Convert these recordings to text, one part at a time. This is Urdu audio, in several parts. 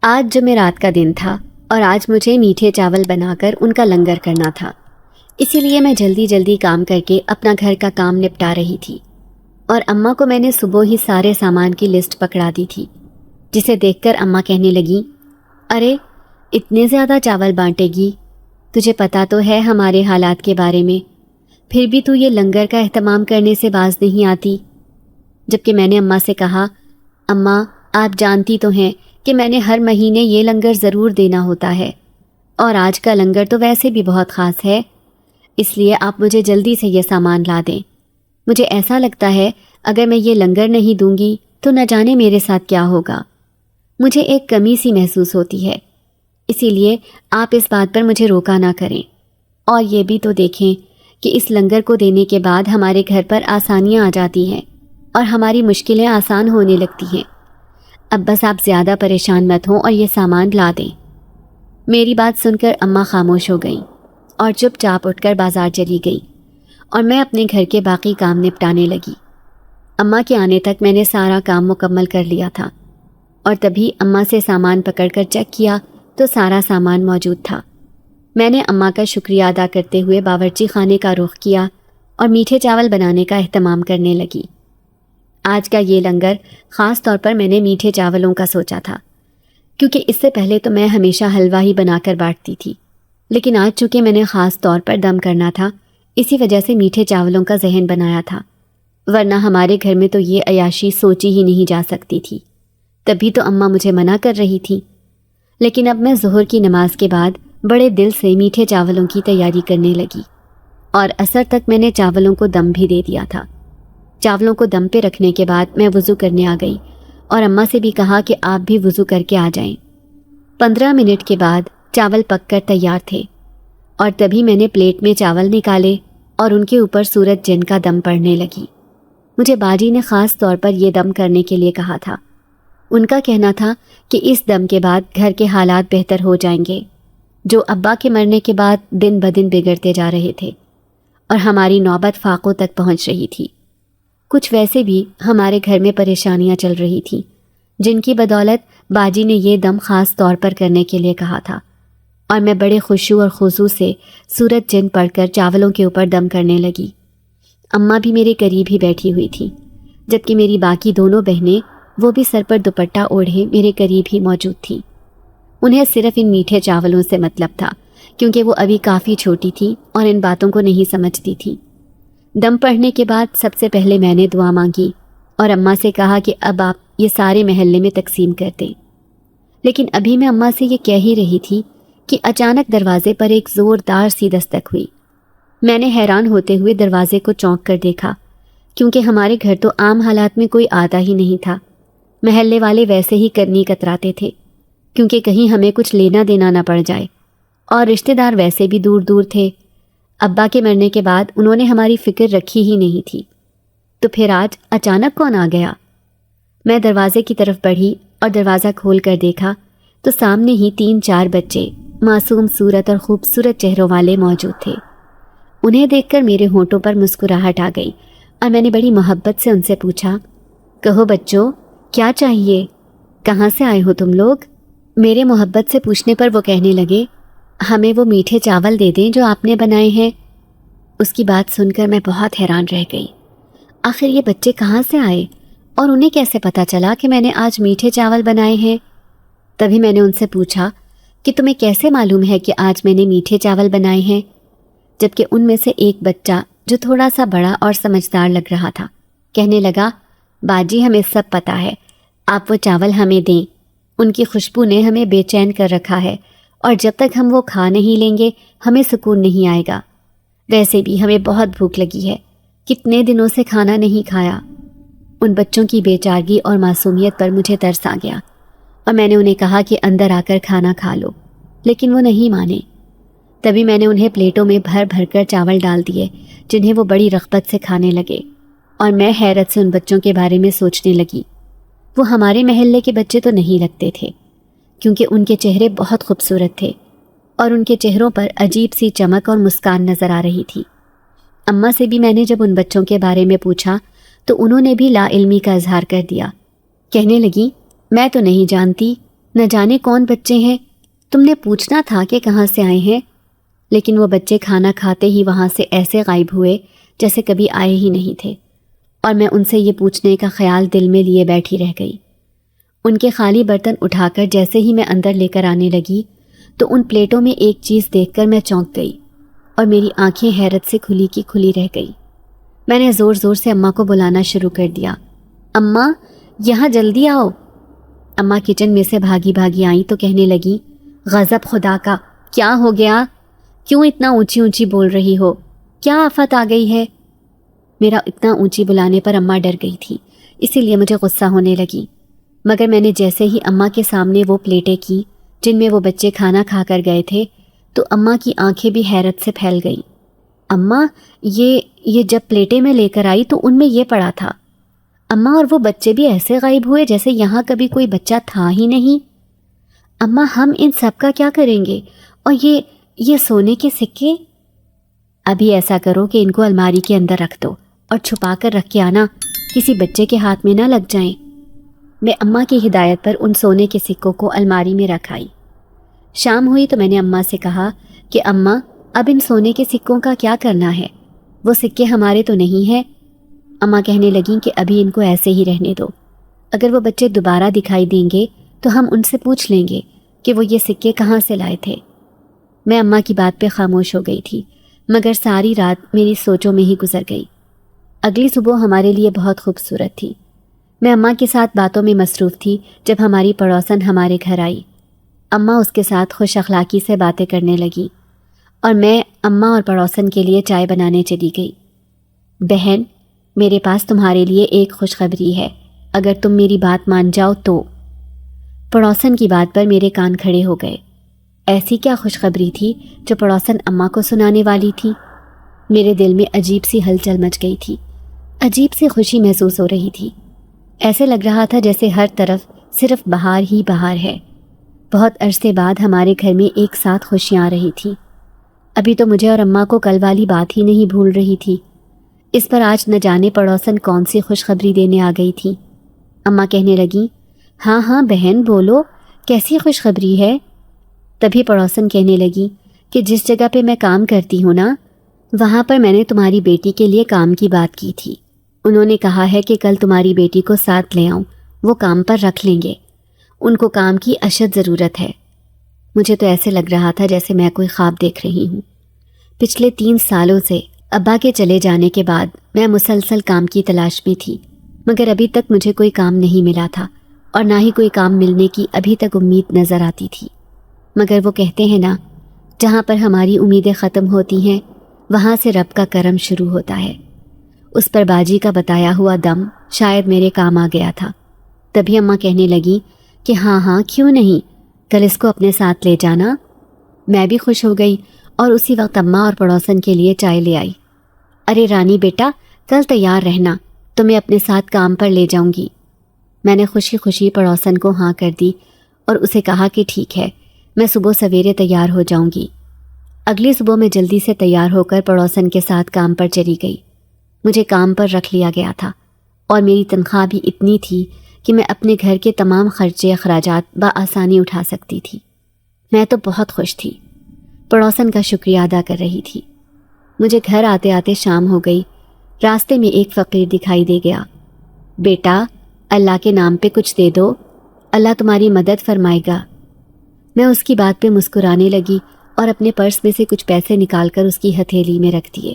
آج جمعرات کا دن تھا اور آج مجھے میٹھے چاول بنا کر ان کا لنگر کرنا تھا، اسی لیے میں جلدی جلدی کام کر کے اپنا گھر کا کام نپٹا رہی تھی اور اماں کو میں نے صبح ہی سارے سامان کی لسٹ پکڑا دی تھی، جسے دیکھ کر اماں کہنے لگیں، ارے اتنے زیادہ چاول بانٹے گی؟ تجھے پتا تو ہے ہمارے حالات کے بارے میں، پھر بھی تو یہ لنگر کا اہتمام کرنے سے باز نہیں آتی۔ جبکہ میں نے اماں سے کہا، اماں آپ جانتی تو ہیں کہ میں نے ہر مہینے یہ لنگر ضرور دینا ہوتا ہے، اور آج کا لنگر تو ویسے بھی بہت خاص ہے، اس لیے آپ مجھے جلدی سے یہ سامان لا دیں۔ مجھے ایسا لگتا ہے اگر میں یہ لنگر نہیں دوں گی تو نہ جانے میرے ساتھ کیا ہوگا۔ مجھے ایک کمی سی محسوس ہوتی ہے، اسی لیے آپ اس بات پر مجھے روکا نہ کریں، اور یہ بھی تو دیکھیں کہ اس لنگر کو دینے کے بعد ہمارے گھر پر آسانیاں آ جاتی ہیں اور ہماری مشکلیں آسان ہونے لگتی ہیں۔ اب بس آپ زیادہ پریشان مت ہوں اور یہ سامان لا دیں۔ میری بات سن کر اماں خاموش ہو گئیں اور چپ چاپ اٹھ کر بازار چلی گئی، اور میں اپنے گھر کے باقی کام نپٹانے لگی۔ اماں کے آنے تک میں نے سارا کام مکمل کر لیا تھا، اور تبھی اماں سے سامان پکڑ کر چیک کیا تو سارا سامان موجود تھا۔ میں نے اماں کا شکریہ ادا کرتے ہوئے باورچی خانے کا رخ کیا اور میٹھے چاول بنانے کا اہتمام کرنے لگی۔ آج کا یہ لنگر خاص طور پر میں نے میٹھے چاولوں کا سوچا تھا، کیونکہ اس سے پہلے تو میں ہمیشہ حلوہ ہی بنا کر بانٹتی تھی، لیکن آج چونکہ میں نے خاص طور پر دم کرنا تھا، اسی وجہ سے میٹھے چاولوں کا ذہن بنایا تھا، ورنہ ہمارے گھر میں تو یہ عیاشی سوچی ہی نہیں جا سکتی تھی۔ تبھی تو اماں مجھے منع کر رہی تھی، لیکن اب میں ظہر کی نماز کے بعد بڑے دل سے میٹھے چاولوں کی تیاری کرنے لگی، اور عصر تک میں نے چاولوں کو دم بھی دے دیا تھا۔ چاولوں کو دم پہ رکھنے کے بعد میں وضو کرنے آ گئی اور اماں سے بھی کہا کہ آپ بھی وضو کر کے آ جائیں۔ 15 منٹ کے بعد چاول پک کر تیار تھے، اور تبھی میں نے پلیٹ میں چاول نکالے اور ان کے اوپر سورج جن کا دم پڑنے لگی۔ مجھے باجی نے خاص طور پر یہ دم کرنے کے لیے کہا تھا۔ ان کا کہنا تھا کہ اس دم کے بعد گھر کے حالات بہتر ہو جائیں گے، جو ابا کے مرنے کے بعد دن بدن بگڑتے جا رہے تھے، اور ہماری نوبت فاقوں تک پہنچ رہی تھی۔ کچھ ویسے بھی ہمارے گھر میں پریشانیاں چل رہی تھیں، جن کی بدولت باجی نے یہ دم خاص طور پر کرنے کے لیے کہا تھا، اور میں بڑے خشوع اور خضوع سے سورج جن پڑھ کر چاولوں کے اوپر دم کرنے لگی۔ اماں بھی میرے قریب ہی بیٹھی ہوئی تھی، جبکہ میری باقی دونوں بہنیں وہ بھی سر پر دوپٹہ اوڑھے میرے قریب ہی موجود تھیں۔ انہیں صرف ان میٹھے چاولوں سے مطلب تھا، کیونکہ وہ ابھی کافی چھوٹی تھی اور ان باتوں کو نہیں سمجھتی تھی۔ دم پڑھنے کے بعد سب سے پہلے میں نے دعا مانگی اور اماں سے کہا کہ اب آپ یہ سارے محلے میں تقسیم کر دیں۔ لیکن ابھی میں اماں سے یہ کہہ ہی رہی تھی کہ اچانک دروازے پر ایک زوردار سی دستک ہوئی۔ میں نے حیران ہوتے ہوئے دروازے کو چونک کر دیکھا، کیونکہ ہمارے گھر تو عام حالات میں کوئی آتا ہی نہیں تھا۔ محلے والے ویسے ہی کرنی کتراتے تھے، کیونکہ کہیں ہمیں کچھ لینا دینا نہ پڑ جائے، اور رشتہ دار ویسے بھی دور دور تھے۔ ابا کے مرنے کے بعد انہوں نے ہماری فکر رکھی ہی نہیں تھی، تو پھر آج اچانک کون آ گیا؟ میں دروازے کی طرف بڑھی اور دروازہ کھول کر دیکھا تو سامنے ہی 3-4 بچے معصوم صورت اور خوبصورت چہروں والے موجود تھے۔ انہیں دیکھ کر میرے ہونٹوں پر مسکراہٹ آ گئی، اور میں نے بڑی محبت سے ان سے پوچھا، کہو بچوں، کیا چاہیے؟ کہاں سے آئے ہو تم لوگ؟ میرے محبت سے پوچھنے پر وہ کہنے لگے، ہمیں وہ میٹھے چاول دے دیں جو آپ نے بنائے ہیں۔ اس کی بات سن کر میں بہت حیران رہ گئی۔ آخر یہ بچے کہاں سے آئے اور انہیں کیسے پتہ چلا کہ میں نے آج میٹھے چاول بنائے ہیں؟ تبھی میں نے ان سے پوچھا کہ تمہیں کیسے معلوم ہے کہ آج میں نے میٹھے چاول بنائے ہیں؟ جبکہ ان میں سے ایک بچہ جو تھوڑا سا بڑا اور سمجھدار لگ رہا تھا کہنے لگا، باجی ہمیں سب پتہ ہے، آپ وہ چاول ہمیں دیں، ان کی خوشبو نے ہمیں بے چین کر رکھا ہے، اور جب تک ہم وہ کھا نہیں لیں گے ہمیں سکون نہیں آئے گا۔ ویسے بھی ہمیں بہت بھوک لگی ہے، کتنے دنوں سے کھانا نہیں کھایا۔ ان بچوں کی بے چارگی اور معصومیت پر مجھے ترس آ گیا، اور میں نے انہیں کہا کہ اندر آ کر کھانا کھا لو، لیکن وہ نہیں مانے۔ تبھی میں نے انہیں پلیٹوں میں بھر بھر کر چاول ڈال دیے، جنہیں وہ بڑی رغبت سے کھانے لگے، اور میں حیرت سے ان بچوں کے بارے میں سوچنے لگی۔ وہ ہمارے محلے کے بچے تو نہیں لگتے تھے، کیونکہ ان کے چہرے بہت خوبصورت تھے، اور ان کے چہروں پر عجیب سی چمک اور مسکان نظر آ رہی تھی۔ اماں سے بھی میں نے جب ان بچوں کے بارے میں پوچھا تو انہوں نے بھی لا علمی کا اظہار کر دیا، کہنے لگی، میں تو نہیں جانتی، نہ جانے کون بچے ہیں، تم نے پوچھنا تھا کہ کہاں سے آئے ہیں۔ لیکن وہ بچے کھانا کھاتے ہی وہاں سے ایسے غائب ہوئے جیسے کبھی آئے ہی نہیں تھے، اور میں ان سے یہ پوچھنے کا خیال دل میں لیے بیٹھی رہ گئی۔ ان کے خالی برتن اٹھا کر جیسے ہی میں اندر لے کر آنے لگی تو ان پلیٹوں میں ایک چیز دیکھ کر میں چونک گئی اور میری آنکھیں حیرت سے کھلی کی کھلی رہ گئی۔ میں نے زور زور سے اماں کو بلانا شروع کر دیا، اماں یہاں جلدی آؤ۔ اماں کچن میں سے بھاگی بھاگی آئیں تو کہنے لگی، غضب خدا کا، کیا ہو گیا؟ کیوں اتنا اونچی اونچی بول رہی ہو؟ کیا آفت آ گئی ہے؟ میرا اتنا اونچی بلانے پر اماں ڈر گئی تھی، اسی لیے مجھے غصہ ہونے لگی، مگر میں نے جیسے ہی اماں کے سامنے وہ پلیٹیں کی جن میں وہ بچے کھانا کھا کر گئے تھے تو اماں کی آنکھیں بھی حیرت سے پھیل گئیں۔ اماں یہ جب پلیٹیں میں لے کر آئی تو ان میں یہ پڑا تھا۔ اماں اور وہ بچے بھی ایسے غائب ہوئے جیسے یہاں کبھی کوئی بچہ تھا ہی نہیں۔ اماں ہم ان سب کا کیا کریں گے؟ اور یہ سونے کے سکے؟ ابھی ایسا کرو کہ ان کو الماری کے اندر رکھ دو اور چھپا کر رکھ کے آنا، کسی بچے کے ہاتھ میں نہ لگ جائیں۔ میں اماں کی ہدایت پر ان سونے کے سکوں کو الماری میں رکھ آئی۔ شام ہوئی تو میں نے اماں سے کہا کہ اماں اب ان سونے کے سکوں کا کیا کرنا ہے؟ وہ سکے ہمارے تو نہیں ہیں۔ اماں کہنے لگیں کہ ابھی ان کو ایسے ہی رہنے دو، اگر وہ بچے دوبارہ دکھائی دیں گے تو ہم ان سے پوچھ لیں گے کہ وہ یہ سکے کہاں سے لائے تھے۔ میں اماں کی بات پہ خاموش ہو گئی تھی، مگر ساری رات میری سوچوں میں ہی گزر گئی۔ اگلی صبح ہمارے لیے بہت خوبصورت تھی۔ میں اماں کے ساتھ باتوں میں مصروف تھی جب ہماری پڑوسن ہمارے گھر آئی۔ اماں اس کے ساتھ خوش اخلاقی سے باتیں کرنے لگی اور میں اماں اور پڑوسن کے لیے چائے بنانے چلی گئی۔ بہن، میرے پاس تمہارے لیے ایک خوشخبری ہے، اگر تم میری بات مان جاؤ تو۔ پڑوسن کی بات پر میرے کان کھڑے ہو گئے۔ ایسی کیا خوشخبری تھی جو پڑوسن اماں کو سنانے والی تھی؟ میرے دل میں عجیب سی ہلچل مچ گئی تھی، عجیب سی خوشی محسوس ہو رہی تھی۔ ایسے لگ رہا تھا جیسے ہر طرف صرف بہار ہی بہار ہے۔ بہت عرصے بعد ہمارے گھر میں ایک ساتھ خوشیاں آ رہی تھیں۔ ابھی تو مجھے اور اماں کو کل والی بات ہی نہیں بھول رہی تھی، اس پر آج نہ جانے پڑوسن کون سی خوشخبری دینے آ گئی تھی۔ اماں کہنے لگیں، ہاں ہاں بہن بولو، کیسی خوشخبری ہے؟ تبھی پڑوسن کہنے لگی کہ جس جگہ پہ میں کام کرتی ہوں نا، وہاں پر میں نے تمہاری بیٹی کے لیے کام کی بات کی تھی۔ انہوں نے کہا ہے کہ کل تمہاری بیٹی کو ساتھ لے آؤں، وہ کام پر رکھ لیں گے، ان کو کام کی اشد ضرورت ہے۔ مجھے تو ایسے لگ رہا تھا جیسے میں کوئی خواب دیکھ رہی ہوں۔ پچھلے 3 سالوں سے ابا کے چلے جانے کے بعد میں مسلسل کام کی تلاش میں تھی، مگر ابھی تک مجھے کوئی کام نہیں ملا تھا اور نہ ہی کوئی کام ملنے کی ابھی تک امید نظر آتی تھی۔ مگر وہ کہتے ہیں نا، جہاں پر ہماری امیدیں ختم ہوتی ہیں وہاں سے رب کا کرم شروع ہوتا ہے۔ اس پر باجی کا بتایا ہوا دم شاید میرے کام آ گیا تھا۔ تبھی اماں کہنے لگی کہ ہاں ہاں کیوں نہیں، کل اس کو اپنے ساتھ لے جانا۔ میں بھی خوش ہو گئی اور اسی وقت اماں اور پڑوسن کے لیے چائے لے آئی۔ ارے رانی بیٹا، کل تیار رہنا، تمہیں اپنے ساتھ کام پر لے جاؤں گی۔ میں نے خوشی خوشی پڑوسن کو ہاں کر دی اور اسے کہا کہ ٹھیک ہے، میں صبح سویرے تیار ہو جاؤں گی۔ اگلی صبح میں جلدی سے تیار ہو کر پڑوسن کے ساتھ کام پر چلی گئی۔ مجھے کام پر رکھ لیا گیا تھا اور میری تنخواہ بھی اتنی تھی کہ میں اپنے گھر کے تمام خرچے اخراجات بآسانی اٹھا سکتی تھی۔ میں تو بہت خوش تھی، پڑوسن کا شکریہ ادا کر رہی تھی۔ مجھے گھر آتے آتے شام ہو گئی۔ راستے میں ایک فقیر دکھائی دے گیا۔ بیٹا، اللہ کے نام پہ کچھ دے دو، اللہ تمہاری مدد فرمائے گا۔ میں اس کی بات پہ مسکرانے لگی اور اپنے پرس میں سے کچھ پیسے نکال کر اس کی ہتھیلی میں رکھ دیے۔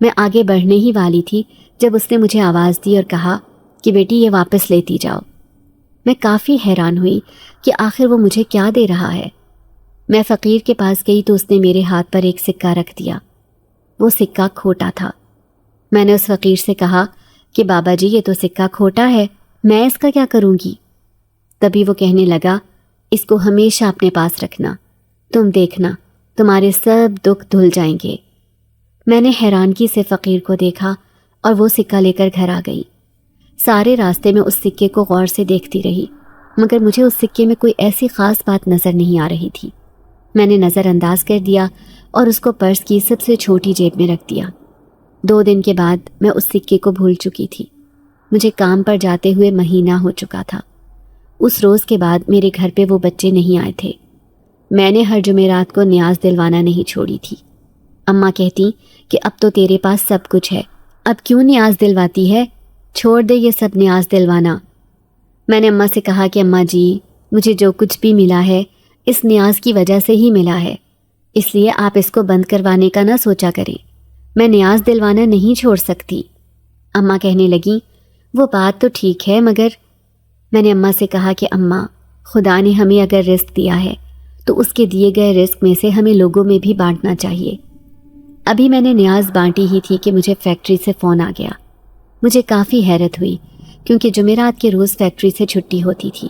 میں آگے بڑھنے ہی والی تھی جب اس نے مجھے آواز دی اور کہا کہ بیٹی یہ واپس لیتی جاؤ۔ میں کافی حیران ہوئی کہ آخر وہ مجھے کیا دے رہا ہے۔ میں فقیر کے پاس گئی تو اس نے میرے ہاتھ پر ایک سکہ رکھ دیا۔ وہ سکہ کھوٹا تھا۔ میں نے اس فقیر سے کہا کہ بابا جی یہ تو سکہ کھوٹا ہے، میں اس کا کیا کروں گی؟ تبھی وہ کہنے لگا، اس کو ہمیشہ اپنے پاس رکھنا، تم دیکھنا تمہارے سب دکھ دھل جائیں گے۔ میں نے حیرانگی سے فقیر کو دیکھا اور وہ سکہ لے کر گھر آ گئی۔ سارے راستے میں اس سکے کو غور سے دیکھتی رہی، مگر مجھے اس سکے میں کوئی ایسی خاص بات نظر نہیں آ رہی تھی۔ میں نے نظر انداز کر دیا اور اس کو پرس کی سب سے چھوٹی جیب میں رکھ دیا۔ 2 دن کے بعد میں اس سکے کو بھول چکی تھی۔ مجھے کام پر جاتے ہوئے مہینہ ہو چکا تھا۔ اس روز کے بعد میرے گھر پہ وہ بچے نہیں آئے تھے۔ میں نے ہر جمعرات کو نیاز دلوانا نہیں چھوڑی تھی۔ اماں کہتی کہ اب تو تیرے پاس سب کچھ ہے، اب کیوں نیاز دلواتی ہے، چھوڑ دے یہ سب نیاز دلوانا۔ میں نے اماں سے کہا کہ اماں جی، مجھے جو کچھ بھی ملا ہے اس نیاز کی وجہ سے ہی ملا ہے، اس لیے آپ اس کو بند کروانے کا نہ سوچا کریں، میں نیاز دلوانا نہیں چھوڑ سکتی۔ اماں کہنے لگیں وہ بات تو ٹھیک ہے، مگر میں نے اماں سے کہا کہ اماں، خدا نے ہمیں اگر رزق دیا ہے تو اس کے دیے گئے رزق میں سے ہمیں لوگوں میں بھی بانٹنا چاہیے۔ ابھی میں نے نیاز بانٹی ہی تھی کہ مجھے فیکٹری سے فون آ گیا۔ مجھے کافی حیرت ہوئی کیونکہ جمعرات کے روز فیکٹری سے چھٹی ہوتی تھی۔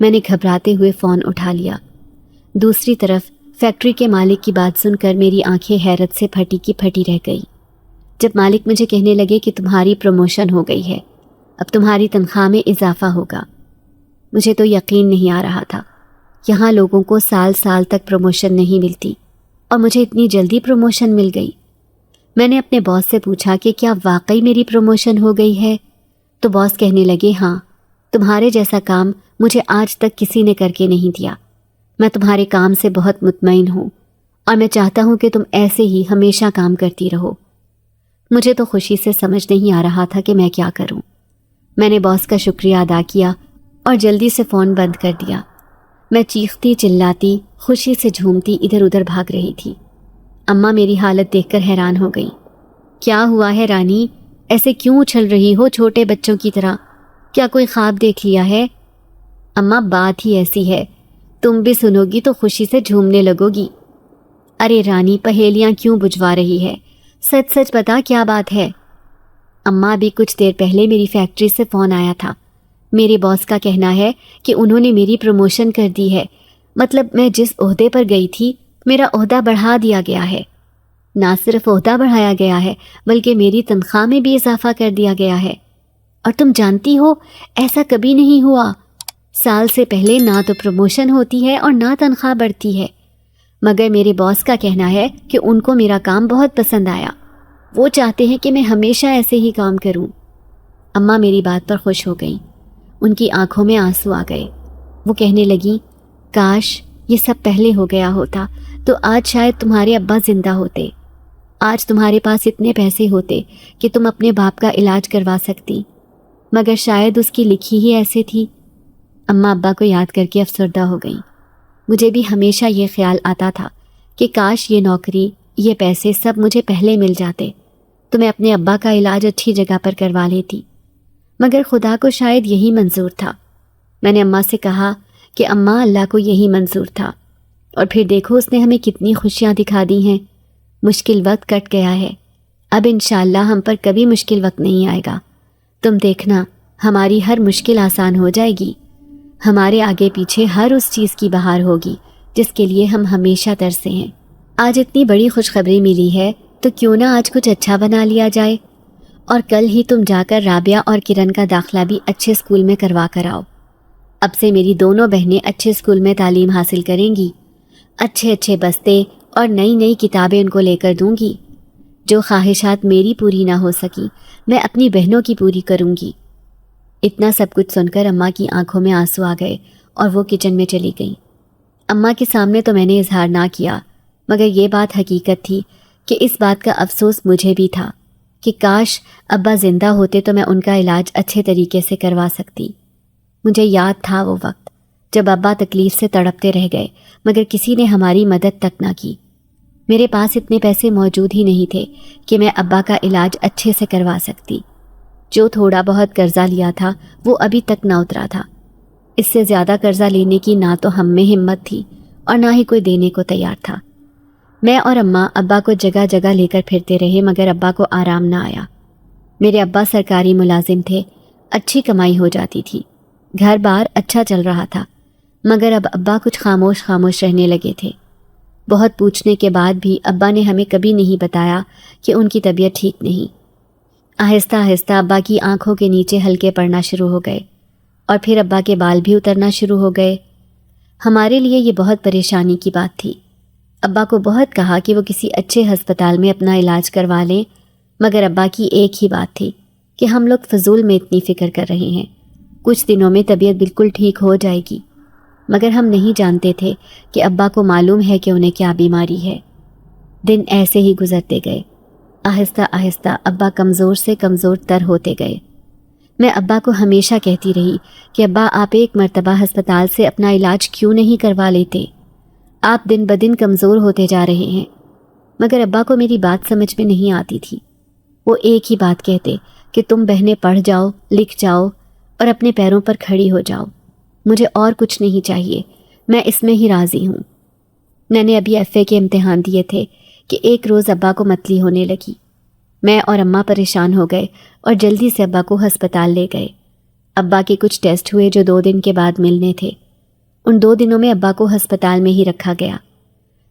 میں نے گھبراتے ہوئے فون اٹھا لیا۔ دوسری طرف فیکٹری کے مالک کی بات سن کر میری آنکھیں حیرت سے پھٹی کی پھٹی رہ گئی۔ جب مالک مجھے کہنے لگے کہ تمہاری پروموشن ہو گئی ہے، اب تمہاری تنخواہ میں اضافہ ہوگا، مجھے تو یقین نہیں آ رہا تھا۔ یہاں لوگوں کو سال سال تک پروموشن نہیں ملتی اور مجھے اتنی جلدی پروموشن مل گئی۔ میں نے اپنے باس سے پوچھا کہ کیا واقعی میری پروموشن ہو گئی ہے؟ تو باس کہنے لگے ہاں، تمہارے جیسا کام مجھے آج تک کسی نے کر کے نہیں دیا۔ میں تمہارے کام سے بہت مطمئن ہوں اور میں چاہتا ہوں کہ تم ایسے ہی ہمیشہ کام کرتی رہو۔ مجھے تو خوشی سے سمجھ نہیں آ رہا تھا کہ میں کیا کروں۔ میں نے باس کا شکریہ ادا کیا اور جلدی سے فون بند کر دیا۔ میں چیختی چلاتی خوشی سے جھومتی ادھر ادھر بھاگ رہی تھی۔ اماں میری حالت دیکھ کر حیران ہو گئی۔ کیا ہوا ہے رانی، ایسے کیوں اچھل رہی ہو چھوٹے بچوں کی طرح؟ کیا کوئی خواب دیکھ لیا ہے؟ اماں بات ہی ایسی ہے، تم بھی سنو گی تو خوشی سے جھومنے لگو گی۔ ارے رانی، پہیلیاں کیوں بجھوا رہی ہے، سچ سچ بتا کیا بات ہے؟ اماں بھی کچھ دیر پہلے میری فیکٹری سے فون آیا تھا۔ میرے باس کا کہنا ہے کہ انہوں نے میری پروموشن کر دی ہے، مطلب میں جس عہدے پر گئی تھی میرا عہدہ بڑھا دیا گیا ہے۔ نہ صرف عہدہ بڑھایا گیا ہے بلکہ میری تنخواہ میں بھی اضافہ کر دیا گیا ہے۔ اور تم جانتی ہو ایسا کبھی نہیں ہوا، سال سے پہلے نہ تو پروموشن ہوتی ہے اور نہ تنخواہ بڑھتی ہے۔ مگر میرے باس کا کہنا ہے کہ ان کو میرا کام بہت پسند آیا، وہ چاہتے ہیں کہ میں ہمیشہ ایسے ہی کام کروں۔ اماں میری بات پر خوش ہو گئیں، ان کی آنکھوں میں آنسو آ گئے۔ وہ کہنے لگیں کاش یہ سب پہلے ہو گیا ہوتا تو آج شاید تمہارے ابا زندہ ہوتے، آج تمہارے پاس اتنے پیسے ہوتے کہ تم اپنے باپ کا علاج کروا سکتی، مگر شاید اس کی لکھی ہی ایسے تھی۔ اماں ابا کو یاد کر کے افسردہ ہو گئیں۔ مجھے بھی ہمیشہ یہ خیال آتا تھا کہ کاش یہ نوکری، یہ پیسے سب مجھے پہلے مل جاتے تو میں اپنے ابا کا علاج اچھی جگہ پر کروا لیتی، مگر خدا کو شاید یہی منظور تھا۔ میں نے اماں سے کہا کہ اماں، اللہ کو یہی منظور تھا، اور پھر دیکھو اس نے ہمیں کتنی خوشیاں دکھا دی ہیں۔ مشکل وقت کٹ گیا ہے، اب انشاءاللہ ہم پر کبھی مشکل وقت نہیں آئے گا۔ تم دیکھنا ہماری ہر مشکل آسان ہو جائے گی، ہمارے آگے پیچھے ہر اس چیز کی بہار ہوگی جس کے لیے ہم ہمیشہ ترسے ہیں۔ آج اتنی بڑی خوشخبری ملی ہے تو کیوں نہ آج کچھ اچھا بنا لیا جائے، اور کل ہی تم جا کر رابعہ اور کرن کا داخلہ بھی اچھے اسکول میں کروا کر آؤ۔ اب سے میری دونوں بہنیں اچھے اسکول میں تعلیم حاصل کریں گی، اچھے اچھے بستے اور نئی نئی کتابیں ان کو لے کر دوں گی۔ جو خواہشات میری پوری نہ ہو سکی میں اپنی بہنوں کی پوری کروں گی۔ اتنا سب کچھ سن کر اماں کی آنکھوں میں آنسو آ گئے اور وہ کچن میں چلی گئیں۔ اماں کے سامنے تو میں نے اظہار نہ کیا، مگر یہ بات حقیقت تھی کہ اس بات کا افسوس مجھے بھی تھا کہ کاش ابا زندہ ہوتے تو میں ان کا علاج اچھے طریقے سے کروا سکتی۔ مجھے یاد تھا وہ وقت جب ابا تکلیف سے تڑپتے رہ گئے مگر کسی نے ہماری مدد تک نہ کی۔ میرے پاس اتنے پیسے موجود ہی نہیں تھے کہ میں ابا کا علاج اچھے سے کروا سکتی۔ جو تھوڑا بہت قرضہ لیا تھا وہ ابھی تک نہ اترا تھا۔ اس سے زیادہ قرضہ لینے کی نہ تو ہم میں ہمت تھی اور نہ ہی کوئی دینے کو تیار تھا۔ میں اور اماں ابا کو جگہ جگہ لے کر پھرتے رہے مگر ابا کو آرام نہ آیا۔ میرے ابا سرکاری ملازم تھے، اچھی کمائی ہو جاتی تھی، گھر بار اچھا چل رہا تھا، مگر اب ابا کچھ خاموش خاموش رہنے لگے تھے۔ بہت پوچھنے کے بعد بھی ابا نے ہمیں کبھی نہیں بتایا کہ ان کی طبیعت ٹھیک نہیں۔ آہستہ آہستہ ابا کی آنکھوں کے نیچے ہلکے پڑنا شروع ہو گئے اور پھر ابا کے بال بھی اترنا شروع ہو گئے۔ ہمارے لیے یہ بہت پریشانی کی بات تھی۔ ابا کو بہت کہا کہ وہ کسی اچھے ہسپتال میں اپنا علاج کروا لیں، مگر ابا کی ایک ہی بات تھی کہ ہم لوگ فضول میں اتنی فکر کر رہے ہیں، کچھ دنوں میں طبیعت بالکل ٹھیک ہو جائے گی، مگر ہم نہیں جانتے تھے کہ ابا کو معلوم ہے کہ انہیں کیا بیماری ہے۔ دن ایسے ہی گزرتے گئے۔ آہستہ آہستہ ابا کمزور سے کمزور تر ہوتے گئے۔ میں ابا کو ہمیشہ کہتی رہی کہ ابا آپ ایک مرتبہ ہسپتال سے اپنا علاج کیوں نہیں کروا لیتے؟ آپ دن بدن کمزور ہوتے جا رہے ہیں۔ مگر ابا کو میری بات سمجھ میں نہیں آتی تھی۔ وہ ایک ہی بات کہتے کہ تم بہنیں پڑھ جاؤ، لکھ جاؤ اور اپنے پیروں پر کھڑی ہو جاؤ، مجھے اور کچھ نہیں چاہیے، میں اس میں ہی راضی ہوں۔ میں نے ابھی ایف اے کے امتحان دیے تھے کہ ایک روز ابا کو متلی ہونے لگی۔ میں اور اماں پریشان ہو گئے اور جلدی سے ابا کو ہسپتال لے گئے۔ ابا کے کچھ ٹیسٹ ہوئے جو 2 دن کے بعد ملنے تھے۔ ان 2 دنوں میں ابا کو ہسپتال میں ہی رکھا گیا۔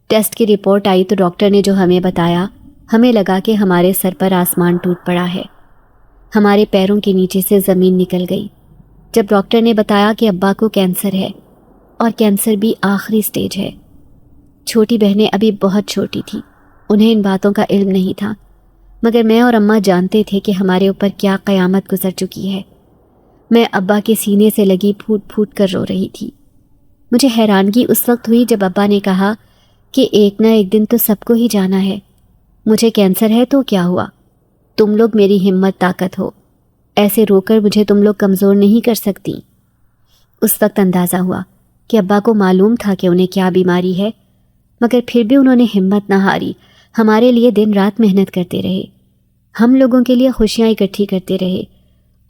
ٹیسٹ کی رپورٹ آئی تو ڈاکٹر نے جو ہمیں بتایا، ہمیں لگا کہ ہمارے سر پر آسمان ٹوٹ پڑا ہے، ہمارے پیروں کے نیچے سے زمین نکل گئی۔ جب ڈاکٹر نے بتایا کہ ابا کو کینسر ہے اور کینسر بھی آخری سٹیج ہے۔ چھوٹی بہنیں ابھی بہت چھوٹی تھیں، انہیں ان باتوں کا علم نہیں تھا، مگر میں اور اماں جانتے تھے کہ ہمارے اوپر کیا قیامت گزر چکی ہے۔ میں ابا کے سینے سے لگی پھوٹ پھوٹ کر رو رہی تھی۔ مجھے حیرانگی اس وقت ہوئی جب ابا نے کہا کہ ایک نہ ایک دن تو سب کو ہی جانا ہے، مجھے کینسر ہے تو کیا ہوا، تم لوگ میری ہمت طاقت ہو، ایسے رو کر مجھے تم لوگ کمزور نہیں کر سکتی۔ اس وقت اندازہ ہوا کہ ابا کو معلوم تھا کہ انہیں کیا بیماری ہے، مگر پھر بھی انہوں نے ہمت نہ ہاری، ہمارے لیے دن رات محنت کرتے رہے، ہم لوگوں کے لیے خوشیاں اکٹھی کرتے رہے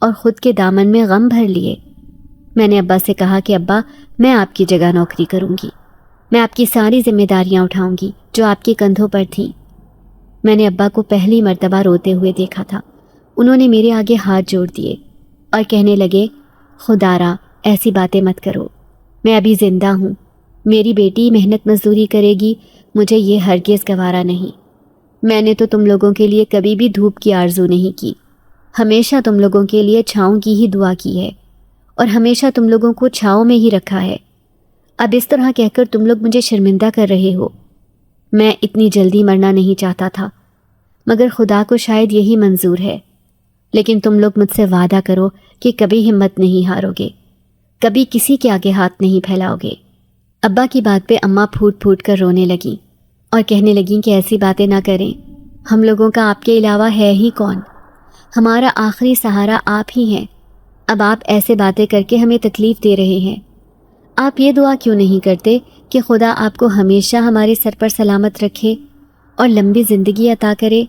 اور خود کے دامن میں غم بھر لیے۔ میں نے ابا سے کہا کہ ابا میں آپ کی جگہ نوکری کروں گی، میں آپ کی ساری ذمہ داریاں اٹھاؤں گی جو آپ کے کندھوں پر تھیں۔ میں نے ابا کو پہلی مرتبہ روتے ہوئے دیکھا تھا۔ انہوں نے میرے آگے ہاتھ جوڑ دیے اور کہنے لگے، خدارا ایسی باتیں مت کرو، میں ابھی زندہ ہوں، میری بیٹی محنت مزدوری کرے گی، مجھے یہ ہرگز گوارا نہیں۔ میں نے تو تم لوگوں کے لیے کبھی بھی دھوپ کی آرزو نہیں کی، ہمیشہ تم لوگوں کے لیے چھاؤں کی ہی دعا کی ہے اور ہمیشہ تم لوگوں کو چھاؤں میں ہی رکھا ہے۔ اب اس طرح کہہ کر تم لوگ مجھے شرمندہ کر رہے ہو۔ میں اتنی جلدی مرنا نہیں چاہتا تھا، مگر خدا کو شاید یہی منظور ہے۔ لیکن تم لوگ مجھ سے وعدہ کرو کہ کبھی ہمت نہیں ہارو گے، کبھی کسی کے آگے ہاتھ نہیں پھیلاؤ گے۔ ابا کی بات پہ اماں پھوٹ پھوٹ کر رونے لگیں اور کہنے لگیں کہ ایسی باتیں نہ کریں، ہم لوگوں کا آپ کے علاوہ ہے ہی کون، ہمارا آخری سہارا آپ ہی ہیں، اب آپ ایسے باتیں کر کے ہمیں تکلیف دے رہے ہیں۔ آپ یہ دعا کیوں نہیں کرتے کہ خدا آپ کو ہمیشہ ہمارے سر پر سلامت رکھے اور لمبی زندگی عطا کرے؟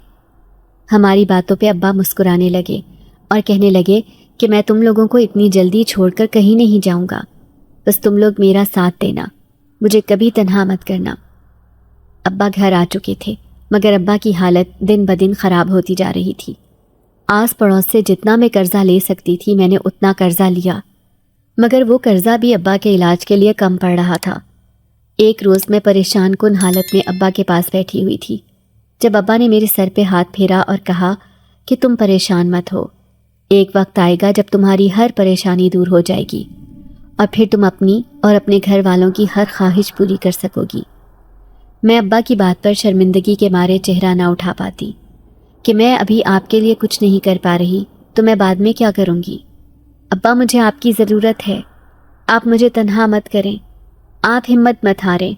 ہماری باتوں پہ ابا مسکرانے لگے اور کہنے لگے کہ میں تم لوگوں کو اتنی جلدی چھوڑ کر کہیں نہیں جاؤں گا، بس تم لوگ میرا ساتھ دینا، مجھے کبھی تنہا مت کرنا۔ ابا گھر آ چکے تھے، مگر ابا کی حالت دن بدن خراب ہوتی جا رہی تھی۔ آس پڑوس سے جتنا میں قرضہ لے سکتی تھی میں نے اتنا قرضہ لیا، مگر وہ قرضہ بھی ابا کے علاج کے لیے کم پڑ رہا تھا۔ ایک روز میں پریشان کن حالت میں ابا کے پاس بیٹھی ہوئی تھی، جب ابا نے میرے سر پہ ہاتھ پھیرا اور کہا کہ تم پریشان مت ہو، ایک وقت آئے گا جب تمہاری ہر پریشانی دور ہو جائے گی اور پھر تم اپنی اور اپنے گھر والوں کی ہر خواہش پوری کر سکو گی۔ میں ابا کی بات پر شرمندگی کے مارے چہرہ نہ اٹھا پاتی کہ میں ابھی آپ کے لیے کچھ نہیں کر پا رہی تو میں بعد میں کیا کروں گی؟ ابا مجھے آپ کی ضرورت ہے، آپ مجھے تنہا مت کریں، آپ ہمت مت ہاریں،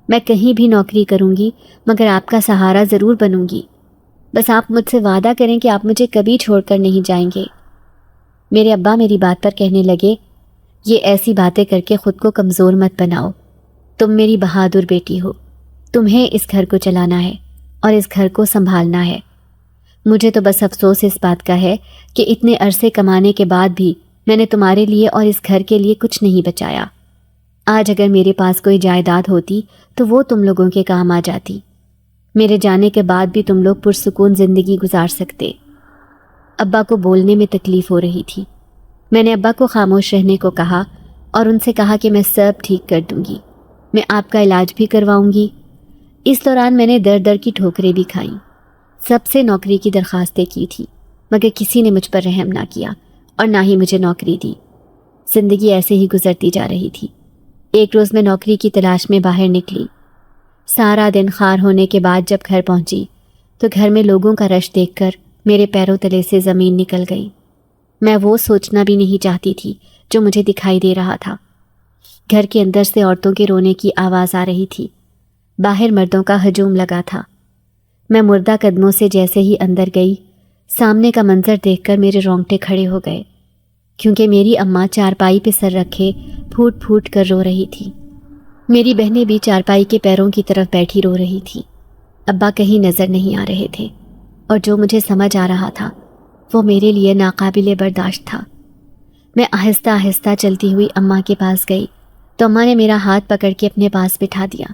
میں کہیں بھی نوکری کروں گی مگر آپ کا سہارا ضرور بنوں گی، بس آپ مجھ سے وعدہ کریں کہ آپ مجھے کبھی چھوڑ کر نہیں جائیں گے۔ میرے ابا میری بات پر کہنے لگے، یہ ایسی باتیں کر کے خود کو کمزور مت بناؤ، تم میری بہادر بیٹی ہو، تمہیں اس گھر کو چلانا ہے اور اس گھر کو سنبھالنا ہے۔ مجھے تو بس افسوس اس بات کا ہے کہ اتنے عرصے کمانے کے بعد بھی میں نے تمہارے لیے اور اس گھر کے لیے کچھ نہیں بچایا۔ آج اگر میرے پاس کوئی جائیداد ہوتی تو وہ تم لوگوں کے کام آ جاتی، میرے جانے کے بعد بھی تم لوگ پرسکون زندگی گزار سکتے۔ ابا کو بولنے میں تکلیف ہو رہی تھی۔ میں نے ابا کو خاموش رہنے کو کہا اور ان سے کہا کہ میں سب ٹھیک کر دوں گی، میں آپ کا علاج بھی کرواؤں گی۔ اس دوران میں نے در در کی ٹھوکریں بھی کھائیں، سب سے نوکری کی درخواستیں کی تھی، مگر کسی نے مجھ پر رحم نہ کیا اور نہ ہی مجھے نوکری دی۔ زندگی ایسے ہی گزرتی جا رہی تھی۔ ایک روز میں نوکری کی تلاش میں باہر نکلی۔ سارا دن خار ہونے کے بعد جب گھر پہنچی تو گھر میں لوگوں کا رش دیکھ کر میرے پیروں تلے سے زمین نکل گئی۔ میں وہ سوچنا بھی نہیں چاہتی تھی جو مجھے دکھائی دے رہا تھا۔ گھر کے اندر سے عورتوں کے رونے کی آواز آ رہی تھی، باہر مردوں کا ہجوم لگا تھا۔ میں مردہ قدموں سے جیسے ہی اندر گئی، سامنے کا منظر دیکھ کر میرے رونگٹے کھڑے ہو گئے، کیونکہ میری اماں چارپائی پہ سر رکھے پھوٹ پھوٹ کر رو رہی تھی۔ میری بہنیں بھی چارپائی کے پیروں کی طرف بیٹھی رو رہی تھیں۔ ابا کہیں نظر نہیں آ رہے تھے، اور جو مجھے سمجھ آ رہا تھا وہ میرے لیے ناقابل برداشت تھا۔ میں آہستہ آہستہ چلتی ہوئی اماں کے پاس گئی تو اماں نے میرا ہاتھ پکڑ کے اپنے پاس بٹھا دیا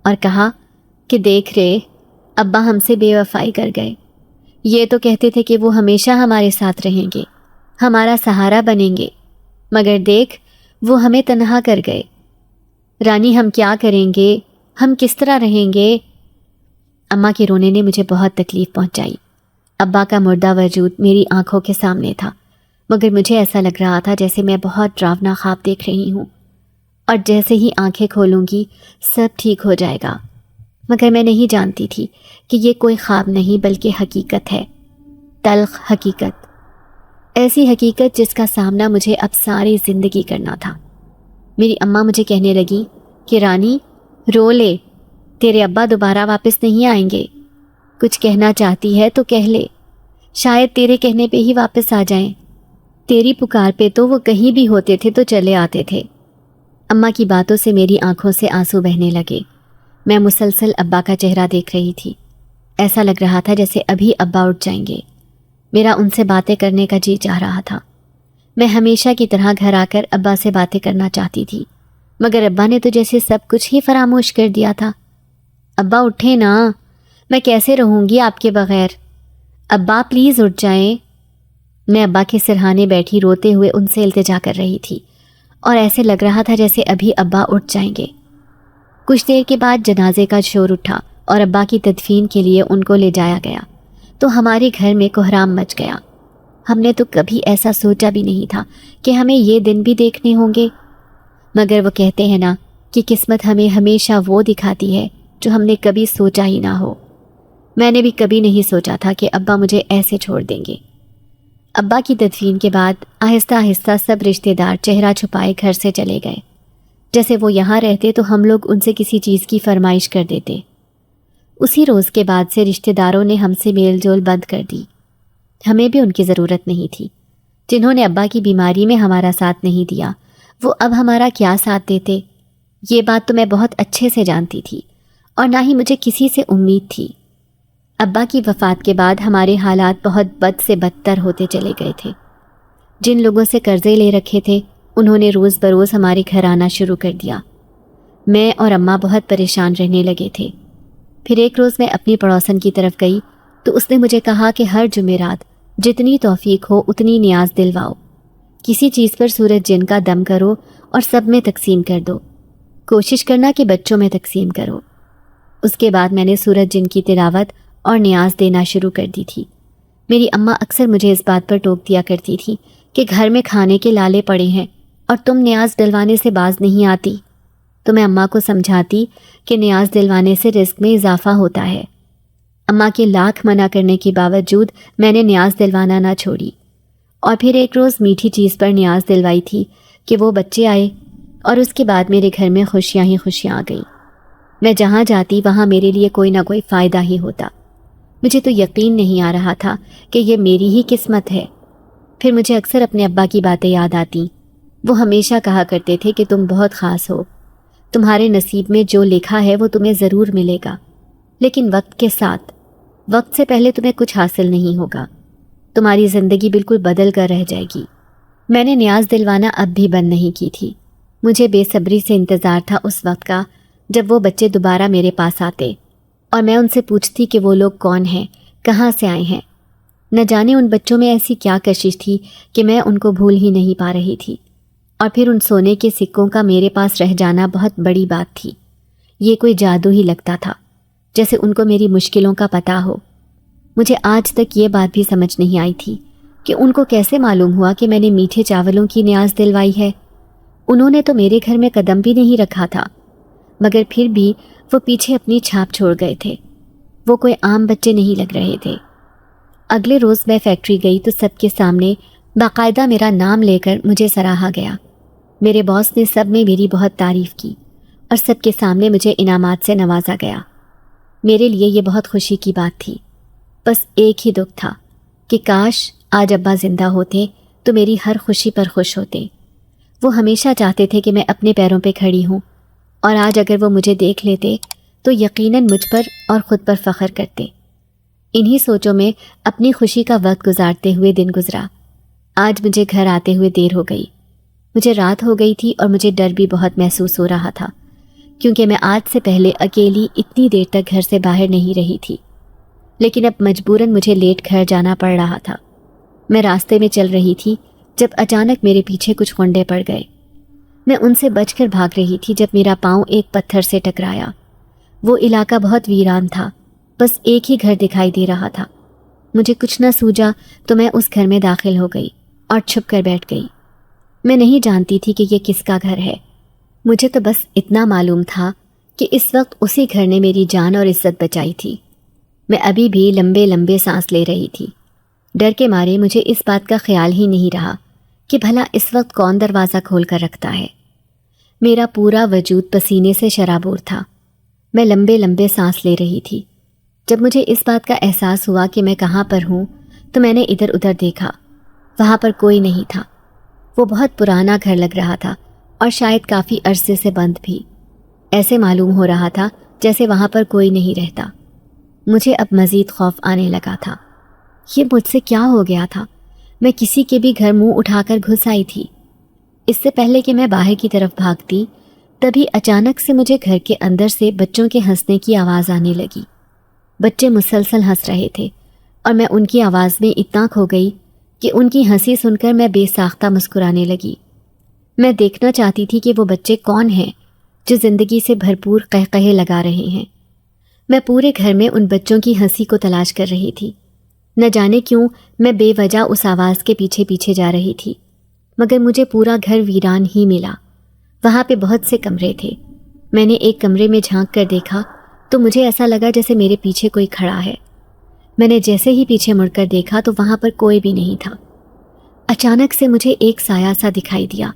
اور کہا کہ دیکھ رے، ابا ہم سے بے وفائی کر گئے۔ یہ تو کہتے تھے کہ وہ ہمیشہ ہمارے ساتھ رہیں گے، ہمارا سہارا بنیں گے، مگر دیکھ وہ ہمیں تنہا کر گئے۔ رانی ہم کیا کریں گے، ہم کس طرح رہیں گے؟ اماں کے رونے نے مجھے بہت تکلیف پہنچائی۔ ابا کا مردہ وجود میری آنکھوں کے سامنے تھا، مگر مجھے ایسا لگ رہا تھا جیسے میں بہت ڈراونا خواب دیکھ رہی ہوں، اور جیسے ہی آنکھیں کھولوں گی سب ٹھیک ہو جائے گا۔ مگر میں نہیں جانتی تھی کہ یہ کوئی خواب نہیں بلکہ حقیقت ہے، تلخ حقیقت، ایسی حقیقت جس کا سامنا مجھے اب ساری زندگی کرنا تھا۔ میری اماں مجھے کہنے لگی کہ رانی رو لے، تیرے ابا دوبارہ واپس نہیں آئیں گے، کچھ کہنا چاہتی ہے تو کہہ لے، شاید تیرے کہنے پہ ہی واپس آ جائیں، تیری پکار پہ تو وہ کہیں بھی ہوتے تھے تو چلے آتے تھے۔ اماں کی باتوں سے میری آنکھوں سے آنسو بہنے لگے۔ میں مسلسل ابا کا چہرہ دیکھ رہی تھی، ایسا لگ رہا تھا جیسے ابھی ابا اٹھ جائیں گے۔ میرا ان سے باتیں کرنے کا جی چاہ رہا تھا۔ میں ہمیشہ کی طرح گھر آ کر ابا سے باتیں کرنا چاہتی تھی، مگر ابا نے تو جیسے سب کچھ ہی فراموش کر دیا تھا۔ ابا اٹھیں نا، میں کیسے رہوں گی آپ کے بغیر؟ ابا پلیز اٹھ جائیں۔ میں ابا کے سرہانے بیٹھی روتے ہوئے ان سے التجا کر رہی تھی، اور ایسے لگ رہا تھا جیسے ابھی ابا اٹھ جائیں گے۔ کچھ دیر کے بعد جنازے کا شور اٹھا اور ابا کی تدفین کے لیے ان کو لے جایا گیا تو ہمارے گھر میں کوہرام مچ گیا۔ ہم نے تو کبھی ایسا سوچا بھی نہیں تھا کہ ہمیں یہ دن بھی دیکھنے ہوں گے، مگر وہ کہتے ہیں نا کہ قسمت ہمیں ہمیشہ وہ دکھاتی ہے جو ہم نے کبھی سوچا ہی نہ ہو۔ میں نے بھی کبھی نہیں سوچا تھا کہ ابا مجھے ایسے چھوڑ دیں گے۔ ابا کی تدفین کے بعد آہستہ آہستہ سب رشتہ دار چہرہ چھپائے گھر سے چلے گئے۔ جیسے وہ یہاں رہتے تو ہم لوگ ان سے کسی چیز کی فرمائش کر دیتے۔ اسی روز کے بعد سے رشتہ داروں نے ہم سے میل جول بند کر دی۔ ہمیں بھی ان کی ضرورت نہیں تھی۔ جنہوں نے ابا کی بیماری میں ہمارا ساتھ نہیں دیا، وہ اب ہمارا کیا ساتھ دیتے؟ یہ بات تو میں بہت اچھے سے جانتی تھی، اور نہ ہی مجھے کسی سے امید تھی۔ ابا کی وفات کے بعد ہمارے حالات بہت بد سے بدتر ہوتے چلے گئے تھے۔ جن لوگوں سے قرضے لے رکھے تھے انہوں نے روز بروز ہمارے گھر آنا شروع کر دیا۔ میں اور اماں بہت پریشان رہنے لگے تھے۔ پھر ایک روز میں اپنی پڑوسن کی طرف گئی تو اس نے مجھے کہا کہ ہر جمعرات جتنی توفیق ہو اتنی نیاز دلواؤ، کسی چیز پر سورج جن کا دم کرو اور سب میں تقسیم کر دو، کوشش کرنا کہ بچوں میں تقسیم کرو۔ اس کے بعد میں نے سورج جن کی تلاوت اور نیاز دینا شروع کر دی تھی۔ میری اماں اکثر مجھے اس بات پر ٹوک دیا کرتی تھی کہ گھر میں کھانے کے لالے پڑے ہیں اور تم نیاز دلوانے سے باز نہیں آتی۔ تو میں اماں کو سمجھاتی کہ نیاز دلوانے سے رزق میں اضافہ ہوتا ہے۔ اماں کے لاکھ منع کرنے کے باوجود میں نے نیاز دلوانا نہ چھوڑی، اور پھر ایک روز میٹھی چیز پر نیاز دلوائی تھی کہ وہ بچے آئے، اور اس کے بعد میرے گھر میں خوشیاں ہی خوشیاں آ گئیں۔ میں جہاں جاتی وہاں میرے لیے کوئی نہ کوئی فائدہ ہی ہوتا۔ مجھے تو یقین نہیں آ رہا تھا کہ یہ میری ہی قسمت ہے۔ پھر مجھے اکثر اپنے ابا کی باتیں یاد آتیں۔ وہ ہمیشہ کہا کرتے تھے کہ تم بہت خاص ہو، تمہارے نصیب میں جو لکھا ہے وہ تمہیں ضرور ملے گا، لیکن وقت کے ساتھ، وقت سے پہلے تمہیں کچھ حاصل نہیں ہوگا، تمہاری زندگی بالکل بدل کر رہ جائے گی۔ میں نے نیاز دلوانا اب بھی بند نہیں کی تھی۔ مجھے بے صبری سے انتظار تھا اس وقت کا جب وہ بچے دوبارہ میرے پاس آتے اور میں ان سے پوچھتی کہ وہ لوگ کون ہیں، کہاں سے آئے ہیں۔ نہ جانے ان بچوں میں ایسی کیا کشش تھی کہ میں ان کو بھول ہی نہیں پا رہی تھی، اور پھر ان سونے کے سکوں کا میرے پاس رہ جانا بہت بڑی بات تھی۔ یہ کوئی جادو ہی لگتا تھا، جیسے ان کو میری مشکلوں کا پتہ ہو۔ مجھے آج تک یہ بات بھی سمجھ نہیں آئی تھی کہ ان کو کیسے معلوم ہوا کہ میں نے میٹھے چاولوں کی نیاز دلوائی ہے۔ انہوں نے تو میرے گھر میں قدم بھی نہیں رکھا تھا، مگر پھر بھی وہ پیچھے اپنی چھاپ چھوڑ گئے تھے۔ وہ کوئی عام بچے نہیں لگ رہے تھے۔ اگلے روز میں فیکٹری گئی تو سب کے سامنے باقاعدہ میرا نام لے کر مجھے سراہا گیا۔ میرے باس نے سب میں میری بہت تعریف کی اور سب کے سامنے مجھے انعامات سے نوازا گیا۔ میرے لیے یہ بہت خوشی کی بات تھی۔ بس ایک ہی دکھ تھا کہ کاش آج ابا زندہ ہوتے تو میری ہر خوشی پر خوش ہوتے۔ وہ ہمیشہ چاہتے تھے کہ میں اپنے پیروں پہ کھڑی ہوں، اور آج اگر وہ مجھے دیکھ لیتے تو یقیناً مجھ پر اور خود پر فخر کرتے۔ انہی سوچوں میں اپنی خوشی کا وقت گزارتے ہوئے دن گزرا۔ آج مجھے گھر آتے ہوئے دیر ہو گئی۔ مجھے رات ہو گئی تھی اور مجھے ڈر بھی بہت محسوس ہو رہا تھا، کیونکہ میں آج سے پہلے اکیلی اتنی دیر تک گھر سے باہر نہیں رہی تھی۔ لیکن اب مجبوراً مجھے لیٹ گھر جانا پڑ رہا تھا۔ میں راستے میں چل رہی تھی جب اچانک میرے پیچھے کچھ غنڈے پڑ گئے۔ میں ان سے بچ کر بھاگ رہی تھی جب میرا پاؤں ایک پتھر سے ٹکرایا۔ وہ علاقہ بہت ویران تھا، بس ایک ہی گھر دکھائی دے رہا تھا۔ مجھے کچھ نہ سوجا تو میں اس گھر میں داخل ہو گئی اور چھپ کر بیٹھ گئی۔ میں نہیں جانتی تھی کہ یہ کس کا گھر ہے۔ مجھے تو بس اتنا معلوم تھا کہ اس وقت اسی گھر نے میری جان اور عزت بچائی تھی۔ میں ابھی بھی لمبے لمبے سانس لے رہی تھی۔ ڈر کے مارے مجھے اس بات کا خیال ہی نہیں رہا کہ بھلا اس وقت کون دروازہ کھول کر رکھتا ہے۔ میرا پورا وجود پسینے سے شرابور تھا۔ میں لمبے لمبے سانس لے رہی تھی۔ جب مجھے اس بات کا احساس ہوا کہ میں کہاں پر ہوں تو میں نے ادھر ادھر دیکھا۔ وہاں پر کوئی نہیں تھا۔ وہ بہت پرانا گھر لگ رہا تھا اور شاید کافی عرصے سے بند بھی۔ ایسے معلوم ہو رہا تھا جیسے وہاں پر کوئی نہیں رہتا۔ مجھے اب مزید خوف آنے لگا تھا۔ یہ مجھ سے کیا ہو گیا تھا؟ میں کسی کے بھی گھر منہ اٹھا کر گھس آئی تھی۔ اس سے پہلے کہ میں باہر کی طرف بھاگتی، تبھی اچانک سے مجھے گھر کے اندر سے بچوں کے ہنسنے کی آواز آنے لگی۔ بچے مسلسل ہنس رہے تھے اور میں ان کی آواز میں اتنا کھو گئی کہ ان کی ہنسی سن کر میں بے ساختہ مسکرانے لگی۔ میں دیکھنا چاہتی تھی کہ وہ بچے کون ہیں جو زندگی سے بھرپور قہقہے لگا رہے ہیں۔ میں پورے گھر میں ان بچوں کی ہنسی کو تلاش کر رہی تھی۔ نہ جانے کیوں میں بے وجہ اس آواز کے پیچھے پیچھے جا رہی تھی، مگر مجھے پورا گھر ویران ہی ملا۔ وہاں پہ بہت سے کمرے تھے۔ میں نے ایک کمرے میں جھانک کر دیکھا تو مجھے ایسا لگا جیسے میرے پیچھے کوئی کھڑا ہے۔ میں نے جیسے ہی پیچھے مڑ کر دیکھا تو وہاں پر کوئی بھی نہیں تھا۔ اچانک سے مجھے ایک سایہ سا دکھائی دیا،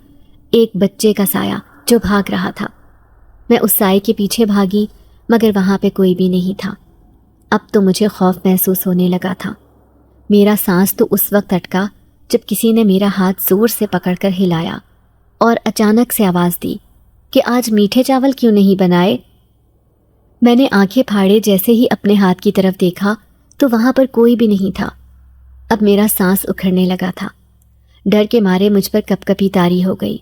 ایک بچے کا سایہ جو بھاگ رہا تھا۔ میں اس سائے کے پیچھے بھاگی مگر وہاں پہ کوئی بھی نہیں تھا۔ اب تو مجھے خوف محسوس ہونے لگا تھا۔ میرا سانس تو اس وقت اٹکا جب کسی نے میرا ہاتھ زور سے پکڑ کر ہلایا اور اچانک سے آواز دی کہ آج میٹھے چاول کیوں نہیں بنائے؟ میں نے آنکھیں پھاڑے جیسے ہی اپنے ہاتھ کی طرف دیکھا تو وہاں پر کوئی بھی نہیں تھا۔ اب میرا سانس اکھڑنے لگا تھا۔ ڈر کے مارے مجھ پر کپ کپی طاری ہو گئی۔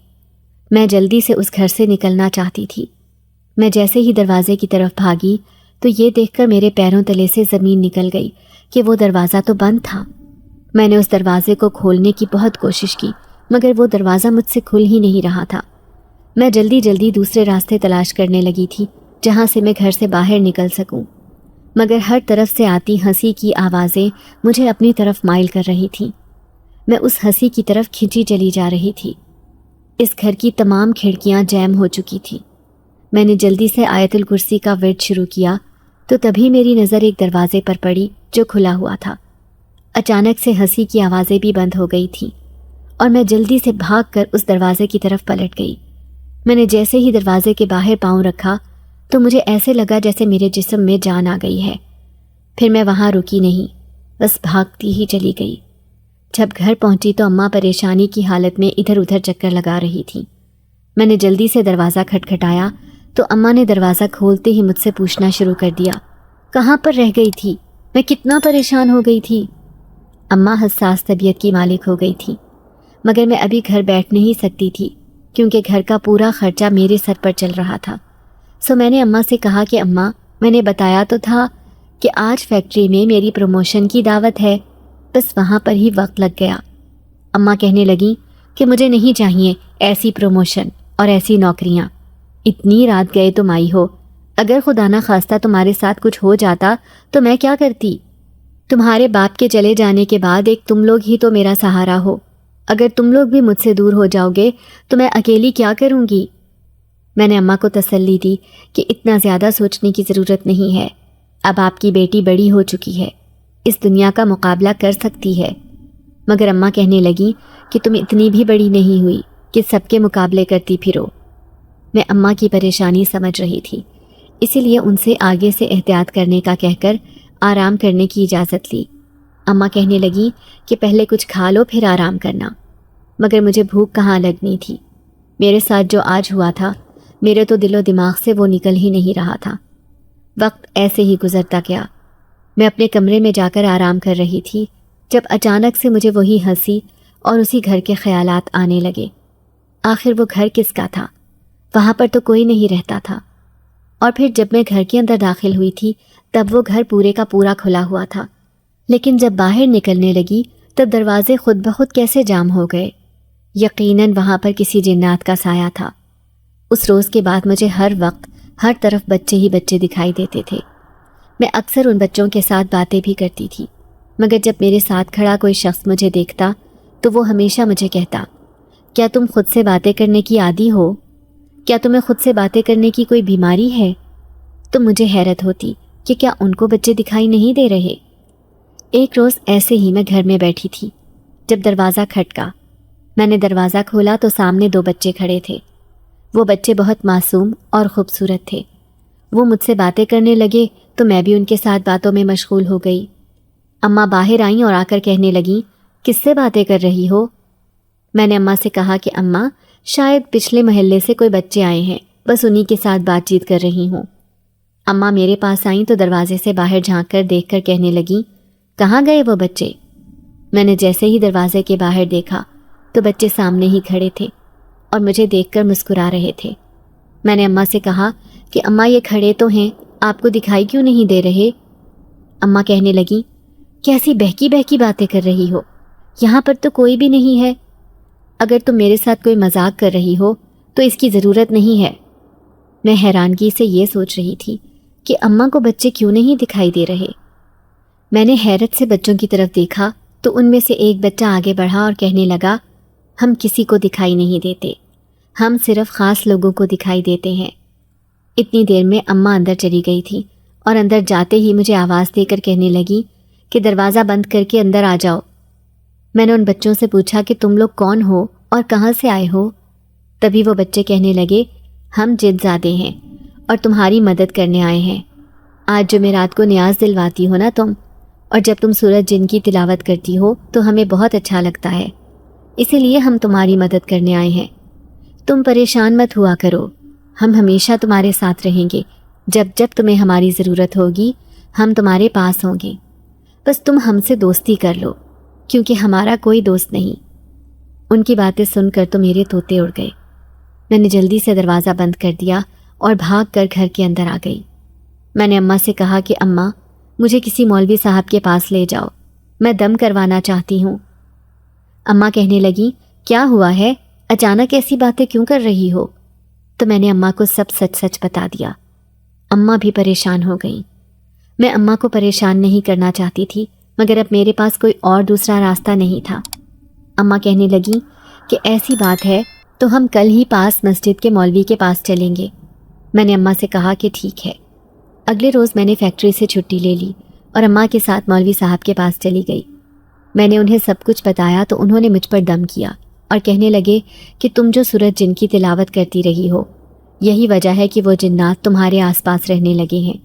میں جلدی سے اس گھر سے نکلنا چاہتی تھی۔ میں جیسے ہی دروازے کی طرف بھاگی تو یہ دیکھ کر میرے پیروں تلے سے زمین نکل گئی کہ وہ دروازہ تو بند تھا۔ میں نے اس دروازے کو کھولنے کی بہت کوشش کی مگر وہ دروازہ مجھ سے کھل ہی نہیں رہا تھا۔ میں جلدی جلدی دوسرے راستے تلاش کرنے لگی تھی جہاں سے میں گھر سے باہر نکل سکوں، مگر ہر طرف سے آتی ہنسی کی آوازیں مجھے اپنی طرف مائل کر رہی تھیں۔ میں اس ہنسی کی طرف کھینچی چلی جا رہی تھی۔ اس گھر کی تمام کھڑکیاں جیم ہو چکی تھیں۔ میں نے جلدی سے آیت الکرسی کا ورد شروع کیا تو تبھی میری نظر ایک دروازے پر پڑی جو کھلا ہوا تھا۔ اچانک سے ہنسی کی آوازیں بھی بند ہو گئی تھیں اور میں جلدی سے بھاگ کر اس دروازے کی طرف پلٹ گئی۔ میں نے جیسے ہی دروازے کے باہر پاؤں رکھا تو مجھے ایسے لگا جیسے میرے جسم میں جان آ گئی ہے۔ پھر میں وہاں رکی نہیں، بس بھاگتی ہی چلی گئی۔ جب گھر پہنچی تو اماں پریشانی کی حالت میں ادھر ادھر چکر لگا رہی تھیں۔ میں نے جلدی سے دروازہ کھٹکھٹایا تو اماں نے دروازہ کھولتے ہی مجھ سے پوچھنا شروع کر دیا، کہاں پر رہ گئی تھی؟ میں کتنا پریشان ہو گئی تھی۔ اماں حساس طبیعت کی مالک ہو گئی تھی، مگر میں ابھی گھر بیٹھ نہیں سکتی تھی کیونکہ گھر کا پورا خرچہ میرے سر پر چل رہا تھا۔ سو میں نے اماں سے کہا کہ اماں، میں نے بتایا تو تھا کہ آج فیکٹری میں میری پروموشن کی دعوت ہے، بس وہاں پر ہی وقت لگ گیا۔ اماں کہنے لگیں کہ مجھے نہیں چاہیے ایسی پروموشن اور ایسی نوکریاں۔ اتنی رات گئے تم آئی ہو، اگر خدا نہ خواستہ تمہارے ساتھ کچھ ہو جاتا تو میں کیا کرتی؟ تمہارے باپ کے چلے جانے کے بعد ایک تم لوگ ہی تو میرا سہارا ہو۔ اگر تم لوگ بھی مجھ سے دور ہو جاؤ گے تو میں اکیلی کیا کروں گی؟ میں نے اماں کو تسلی دی کہ اتنا زیادہ سوچنے کی ضرورت نہیں ہے، اب آپ کی بیٹی بڑی ہو چکی ہے، اس دنیا کا مقابلہ کر سکتی ہے۔ مگر اماں کہنے لگی کہ تم اتنی بھی بڑی نہیں ہوئی کہ سب کے مقابلے کرتی پھرو۔ میں اماں کی پریشانی سمجھ رہی تھی، اسی لیے ان سے آگے سے احتیاط کرنے کا کہہ کر آرام کرنے کی اجازت لی۔ اماں کہنے لگی کہ پہلے کچھ کھا لو پھر آرام کرنا، مگر مجھے بھوک کہاں لگنی تھی۔ میرے ساتھ جو آج ہوا تھا، میرے تو دل و دماغ سے وہ نکل ہی نہیں رہا تھا۔ وقت ایسے ہی گزرتا گیا۔ میں اپنے کمرے میں جا کر آرام کر رہی تھی جب اچانک سے مجھے وہی ہنسی اور اسی گھر کے خیالات آنے لگے۔ آخر وہ گھر کس کا تھا؟ وہاں پر تو کوئی نہیں رہتا تھا۔ اور پھر جب میں گھر کے اندر داخل ہوئی تھی تب وہ گھر پورے کا پورا کھلا ہوا تھا، لیکن جب باہر نکلنے لگی تب دروازے خود بخود کیسے جام ہو گئے۔ یقیناً وہاں پر کسی جنات کا سایہ تھا۔ اس روز کے بعد مجھے ہر وقت ہر طرف بچے ہی بچے دکھائی دیتے تھے۔ میں اکثر ان بچوں کے ساتھ باتیں بھی کرتی تھی، مگر جب میرے ساتھ کھڑا کوئی شخص مجھے دیکھتا تو وہ ہمیشہ مجھے کہتا، کیا تم خود سے باتیں کرنے کی عادی ہو؟ کیا تمہیں خود سے باتیں کرنے کی کوئی بیماری ہے؟ تو مجھے حیرت ہوتی کہ کیا ان کو بچے دکھائی نہیں دے رہے۔ ایک روز ایسے ہی میں گھر میں بیٹھی تھی جب دروازہ کھٹکا۔ میں نے دروازہ کھولا تو سامنے 2 بچے کھڑے تھے۔ وہ بچے بہت معصوم اور خوبصورت تھے۔ وہ مجھ سے باتیں کرنے لگے تو میں بھی ان کے ساتھ باتوں میں مشغول ہو گئی۔ اماں باہر آئیں اور آ کر کہنے لگیں، کس سے باتیں کر رہی ہو؟ میں نے اماں سے کہا کہ اماں، شاید پچھلے محلے سے کوئی بچے آئے ہیں، بس انہی کے ساتھ بات چیت کر رہی ہوں۔ اماں میرے پاس آئیں تو دروازے سے باہر جھانک کر دیکھ کر کہنے لگیں، کہاں گئے وہ بچے؟ میں نے جیسے ہی دروازے کے باہر دیکھا تو بچے سامنے ہی کھڑے تھے اور مجھے دیکھ کر مسکرا رہے تھے۔ میں نے اماں سے کہا کہ اماں یہ کھڑے تو ہیں، آپ کو دکھائی کیوں نہیں دے رہے؟ اماں کہنے لگیں، کیسی بہکی بہکی باتیں کر رہی ہو، یہاں پر تو کوئی بھی نہیں ہے۔ اگر تم میرے ساتھ کوئی مذاق کر رہی ہو تو اس کی ضرورت نہیں ہے۔ میں حیرانگی سے یہ سوچ رہی تھی کہ اماں کو بچے کیوں نہیں دکھائی دے رہے۔ میں نے حیرت سے بچوں کی طرف دیکھا تو ان میں سے ایک بچہ آگے بڑھا اور کہنے لگا، ہم کسی کو دکھائی نہیں دیتے، ہم صرف خاص لوگوں کو دکھائی دیتے ہیں۔ اتنی دیر میں اماں اندر چلی گئی تھی اور اندر جاتے ہی مجھے آواز دے کر کہنے لگی کہ دروازہ بند کر کے اندر آ جاؤ۔ میں نے ان بچوں سے پوچھا کہ تم لوگ کون ہو اور کہاں سے آئے ہو؟ تبھی وہ بچے کہنے لگے، ہم جد زادے ہیں اور تمہاری مدد کرنے آئے ہیں۔ آج جمعرات کو نیاز دلواتی ہو نا تم، اور جب تم سورج جن کی تلاوت کرتی ہو تو ہمیں بہت اچھا لگتا ہے، اسی لیے ہم تمہاری مدد کرنے آئے ہیں۔ تم پریشان مت ہوا کرو، ہم ہمیشہ تمہارے ساتھ رہیں گے، جب جب تمہیں ہماری ضرورت ہوگی ہم تمہارے پاس ہوں گے، بس تم ہم سے دوستی کر لو، کیونکہ ہمارا کوئی دوست نہیں۔ ان کی باتیں سن کر تو میرے طوطے اڑ گئے۔ میں نے جلدی سے دروازہ بند کر دیا اور بھاگ کر گھر کے اندر آ گئی۔ میں نے اماں سے کہا کہ اماں، مجھے کسی مولوی صاحب کے پاس لے جاؤ، میں دم کروانا چاہتی ہوں۔ اماں کہنے لگیں، کیا ہوا ہے؟ اچانک ایسی باتیں کیوں کر رہی ہو؟ تو میں نے اماں کو سب سچ سچ بتا دیا۔ اماں بھی پریشان ہو گئیں۔ میں اماں کو پریشان نہیں کرنا چاہتی تھی، مگر اب میرے پاس کوئی اور دوسرا راستہ نہیں تھا۔ اماں کہنے لگیں کہ ایسی بات ہے تو ہم کل ہی پاس مسجد کے مولوی کے پاس چلیں گے۔ میں نے اماں سے کہا کہ ٹھیک ہے۔ اگلے روز میں نے فیکٹری سے چھٹی لے لی اور اماں کے ساتھ مولوی صاحب کے پاس چلی گئی۔ میں نے انہیں سب کچھ بتایا تو انہوں نے مجھ پر دم کیا اور کہنے لگے کہ تم جو سورج جن کی تلاوت کرتی رہی ہو، یہی وجہ ہے کہ وہ جنات تمہارے آس پاس رہنے لگے ہیں،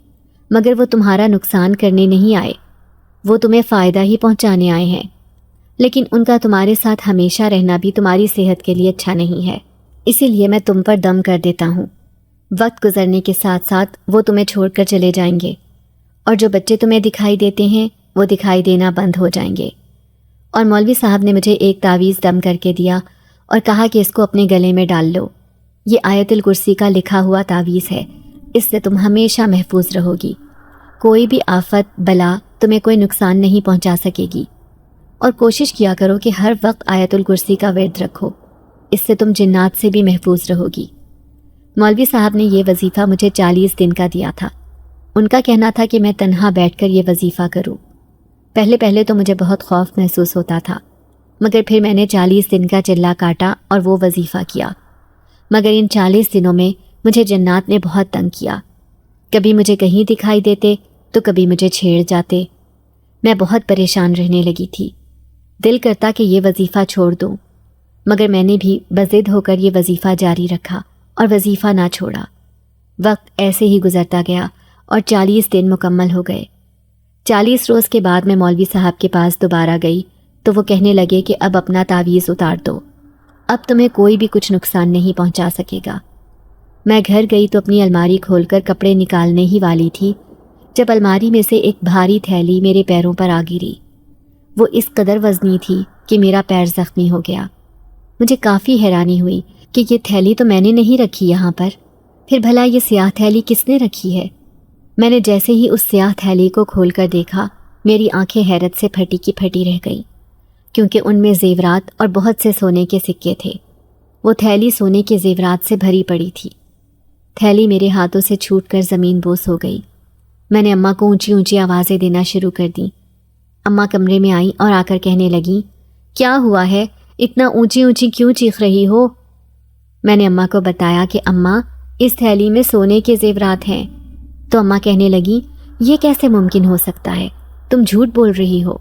مگر وہ تمہارا نقصان کرنے نہیں آئے، وہ تمہیں فائدہ ہی پہنچانے آئے ہیں، لیکن ان کا تمہارے ساتھ ہمیشہ رہنا بھی تمہاری صحت کے لیے اچھا نہیں ہے، اسی لیے میں تم پر دم کر دیتا ہوں۔ وقت گزرنے کے ساتھ ساتھ وہ تمہیں چھوڑ کر چلے جائیں گے، اور جو بچے تمہیں دکھائی دیتے ہیں وہ دکھائی دینا بند ہو جائیں گے۔ اور مولوی صاحب نے مجھے ایک تعویذ دم کر کے دیا اور کہا کہ اس کو اپنے گلے میں ڈال لو، یہ آیت الکرسی کا لکھا ہوا تعویذ ہے، اس سے تم ہمیشہ محفوظ رہو گی، کوئی بھی آفت بلا تمہیں کوئی نقصان نہیں پہنچا سکے گی، اور کوشش کیا کرو کہ ہر وقت آیت الکرسی کا ورد رکھو، اس سے تم جنات سے بھی محفوظ رہو گی۔ مولوی صاحب نے یہ وظیفہ مجھے 40 دن کا دیا تھا۔ ان کا کہنا تھا کہ میں تنہا بیٹھ کر یہ وظیفہ کروں۔ پہلے تو مجھے بہت خوف محسوس ہوتا تھا، مگر پھر میں نے 40 دن کا چلہ کاٹا اور وہ وظیفہ کیا۔ مگر ان 40 دنوں میں مجھے جنات نے بہت تنگ کیا، کبھی مجھے کہیں دکھائی دیتے تو کبھی مجھے چھیڑ جاتے۔ میں بہت پریشان رہنے لگی تھی۔ دل کرتا کہ یہ وظیفہ چھوڑ دوں، مگر میں نے بھی بضد ہو کر یہ وظیفہ جاری رکھا اور وظیفہ نہ چھوڑا۔ وقت ایسے ہی گزرتا گیا اور 40 دن مکمل ہو گئے۔ 40 روز کے بعد میں مولوی صاحب کے پاس دوبارہ گئی تو وہ کہنے لگے کہ اب اپنا تعویذ اتار دو، اب تمہیں کوئی بھی کچھ نقصان نہیں پہنچا سکے گا۔ میں گھر گئی تو اپنی الماری کھول کر کپڑے نکالنے ہی والی تھی جب الماری میں سے ایک بھاری تھیلی میرے پیروں پر آ گری۔ وہ اس قدر وزنی تھی کہ میرا پیر زخمی ہو گیا۔ مجھے کافی حیرانی ہوئی کہ یہ تھیلی تو میں نے نہیں رکھی یہاں پر، پھر بھلا یہ سیاہ تھیلی کس نے رکھی ہے؟ میں نے جیسے ہی اس سیاہ تھیلی کو کھول کر دیکھا، میری آنکھیں حیرت سے پھٹی کی پھٹی رہ گئیں، کیونکہ ان میں زیورات اور بہت سے سونے کے سکے تھے۔ وہ تھیلی سونے کے زیورات سے بھری پڑی تھی۔ تھیلی میرے ہاتھوں سے چھوٹ کر زمین بوس ہو گئی۔ میں نے اماں کو اونچی اونچی آوازیں دینا شروع کر دیں۔ اماں کمرے میں آئیں اور آ کر کہنے لگیں، کیا ہوا ہے؟ اتنا اونچی اونچی کیوں چیخ رہی ہو؟ میں نے اماں کو بتایا کہ اماں، اس تھیلی میں سونے کے زیورات ہیں۔ تو اماں کہنے لگیں، یہ کیسے ممکن ہو سکتا ہے؟ تم جھوٹ بول رہی ہو۔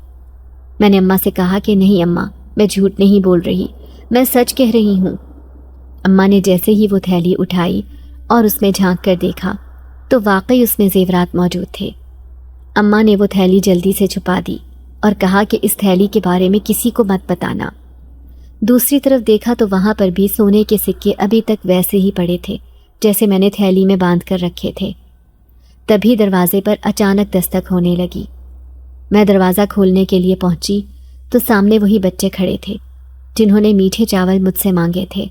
میں نے اماں سے کہا کہ نہیں اماں، میں جھوٹ نہیں بول رہی، میں سچ کہہ رہی ہوں۔ اماں نے جیسے ہی وہ تھیلی اٹھائی اور اس میں جھانک کر دیکھا تو واقعی اس میں زیورات موجود تھے۔ اماں نے وہ تھیلی جلدی سے چھپا دی اور کہا کہ اس تھیلی کے بارے میں کسی کو مت بتانا۔ دوسری طرف دیکھا تو وہاں پر بھی سونے کے سکے ابھی تک ویسے ہی پڑے تھے جیسے میں نے تھیلی میں باندھ کر رکھے تھے۔ تبھی دروازے پر اچانک دستک ہونے لگی۔ میں دروازہ کھولنے کے لیے پہنچی تو سامنے وہی بچے کھڑے تھے جنہوں نے میٹھے چاول مجھ سے مانگے تھے۔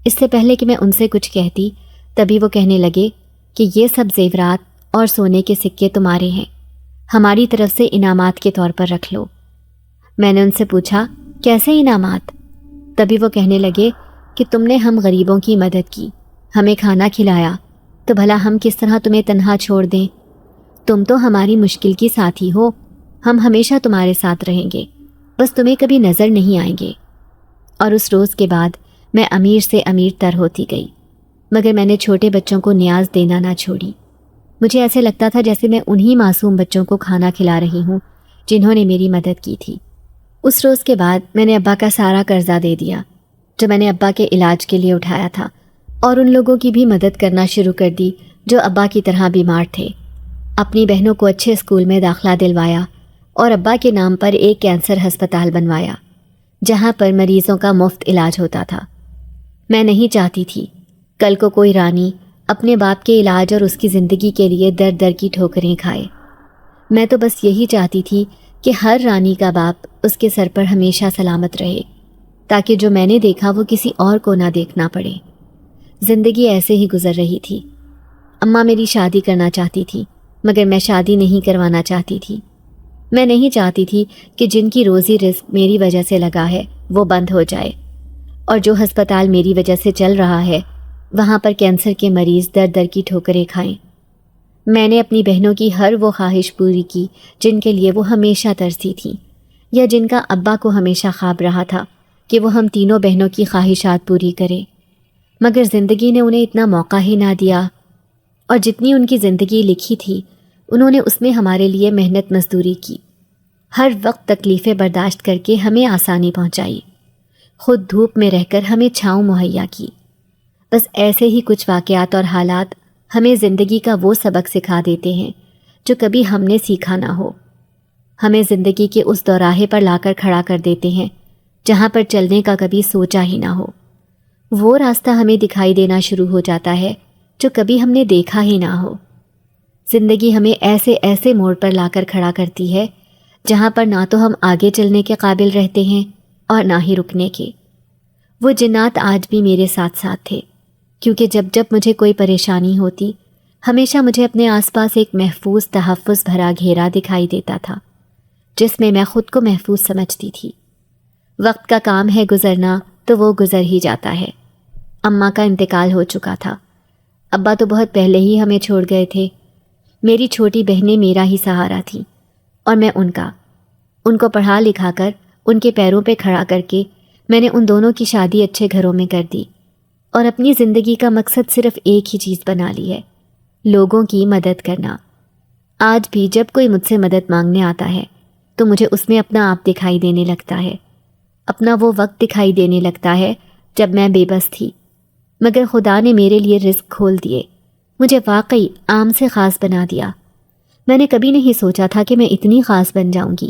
اس سے پہلے کہ میں ان سے کچھ کہتی، تبھی وہ کہنے لگے کہ یہ سب زیورات اور سونے کے سکے تمہارے ہیں، ہماری طرف سے انعامات کے طور پر رکھ لو۔ میں نے ان سے پوچھا، کیسے انعامات؟ تبھی وہ کہنے لگے کہ تم نے ہم غریبوں کی مدد کی، ہمیں کھانا کھلایا، تو بھلا ہم کس طرح تمہیں تنہا چھوڑ دیں؟ تم تو ہماری مشکل کی ساتھی ہو، ہم ہمیشہ تمہارے ساتھ رہیں گے، بس تمہیں کبھی نظر نہیں آئیں گے۔ اور اس روز کے بعد میں امیر سے امیر تر ہوتی گئی، مگر میں نے چھوٹے بچوں کو نیاز دینا نہ چھوڑی۔ مجھے ایسے لگتا تھا جیسے میں انہی معصوم بچوں کو کھانا کھلا رہی ہوں جنہوں نے میری مدد کی تھی۔ اس روز کے بعد میں نے ابا کا سارا قرضہ دے دیا جو میں نے ابا کے علاج کے لیے اٹھایا تھا، اور ان لوگوں کی بھی مدد کرنا شروع کر دی جو ابا کی طرح بیمار تھے۔ اپنی بہنوں کو اچھے اسکول میں داخلہ دلوایا اور ابا کے نام پر ایک کینسر ہسپتال بنوایا جہاں پر مریضوں کا مفت علاج ہوتا تھا۔ میں نہیں چاہتی تھی کل کو کوئی رانی اپنے باپ کے علاج اور اس کی زندگی کے لیے در در کی ٹھوکریں کھائے۔ میں تو بس یہی چاہتی تھی کہ ہر رانی کا باپ اس کے سر پر ہمیشہ سلامت رہے، تاکہ جو میں نے دیکھا وہ کسی اور کو نہ دیکھنا پڑے۔ زندگی ایسے ہی گزر رہی تھی۔ اماں میری شادی کرنا چاہتی تھی، مگر میں شادی نہیں کروانا چاہتی تھی۔ میں نہیں چاہتی تھی کہ جن کی روزی رزق میری وجہ سے لگا ہے وہ بند ہو جائے، اور جو ہسپتال میری وجہ سے چل رہا ہے وہاں پر کینسر کے مریض در در کی ٹھوکریں کھائیں۔ میں نے اپنی بہنوں کی ہر وہ خواہش پوری کی جن کے لیے وہ ہمیشہ ترسی تھیں، یا جن کا ابا کو ہمیشہ خواب رہا تھا کہ وہ ہم تینوں بہنوں کی خواہشات پوری کرے، مگر زندگی نے انہیں اتنا موقع ہی نہ دیا، اور جتنی ان کی زندگی لکھی تھی انہوں نے اس میں ہمارے لیے محنت مزدوری کی، ہر وقت تکلیفیں برداشت کر کے ہمیں آسانی پہنچائی، خود دھوپ میں رہ کر ہمیں چھاؤں مہیا کی۔ بس ایسے ہی کچھ واقعات اور حالات ہمیں زندگی کا وہ سبق سکھا دیتے ہیں جو کبھی ہم نے سیکھا نہ ہو، ہمیں زندگی کے اس دوراہے پر لا کر کھڑا کر دیتے ہیں جہاں پر چلنے کا کبھی سوچا ہی نہ ہو۔ وہ راستہ ہمیں دکھائی دینا شروع ہو جاتا ہے جو کبھی ہم نے دیکھا ہی نہ ہو۔ زندگی ہمیں ایسے ایسے موڑ پر لا کر کھڑا کرتی ہے جہاں پر نہ تو ہم آگے چلنے کے قابل رہتے ہیں اور نہ ہی رکنے کے۔ وہ جنات آج بھی میرے ساتھ ساتھ تھے، کیونکہ جب جب مجھے کوئی پریشانی ہوتی ہمیشہ مجھے اپنے آس پاس ایک محفوظ تحفظ بھرا گھیرا دکھائی دیتا تھا جس میں میں خود کو محفوظ سمجھتی تھی۔ وقت کا کام ہے گزرنا تو وہ گزر ہی جاتا ہے۔ اماں کا انتقال ہو چکا تھا، ابا تو بہت پہلے ہی ہمیں چھوڑ گئے تھے۔ میری چھوٹی بہنیں میرا ہی سہارا تھیں، اور میں ان کو پڑھا لکھا کر ان کے پیروں پہ کھڑا کر کے میں نے ان دونوں کی شادی اچھے گھروں میں کر دی، اور اپنی زندگی کا مقصد صرف ایک ہی چیز بنا لی ہے، لوگوں کی مدد کرنا۔ آج بھی جب کوئی مجھ سے مدد مانگنے آتا ہے تو مجھے اس میں اپنا آپ دکھائی دینے لگتا ہے، اپنا وہ وقت دکھائی دینے لگتا ہے جب میں بے بس تھی، مگر خدا نے میرے لیے رزق کھول دیے، مجھے واقعی عام سے خاص بنا دیا۔ میں نے کبھی نہیں سوچا تھا کہ میں اتنی خاص بن جاؤں گی۔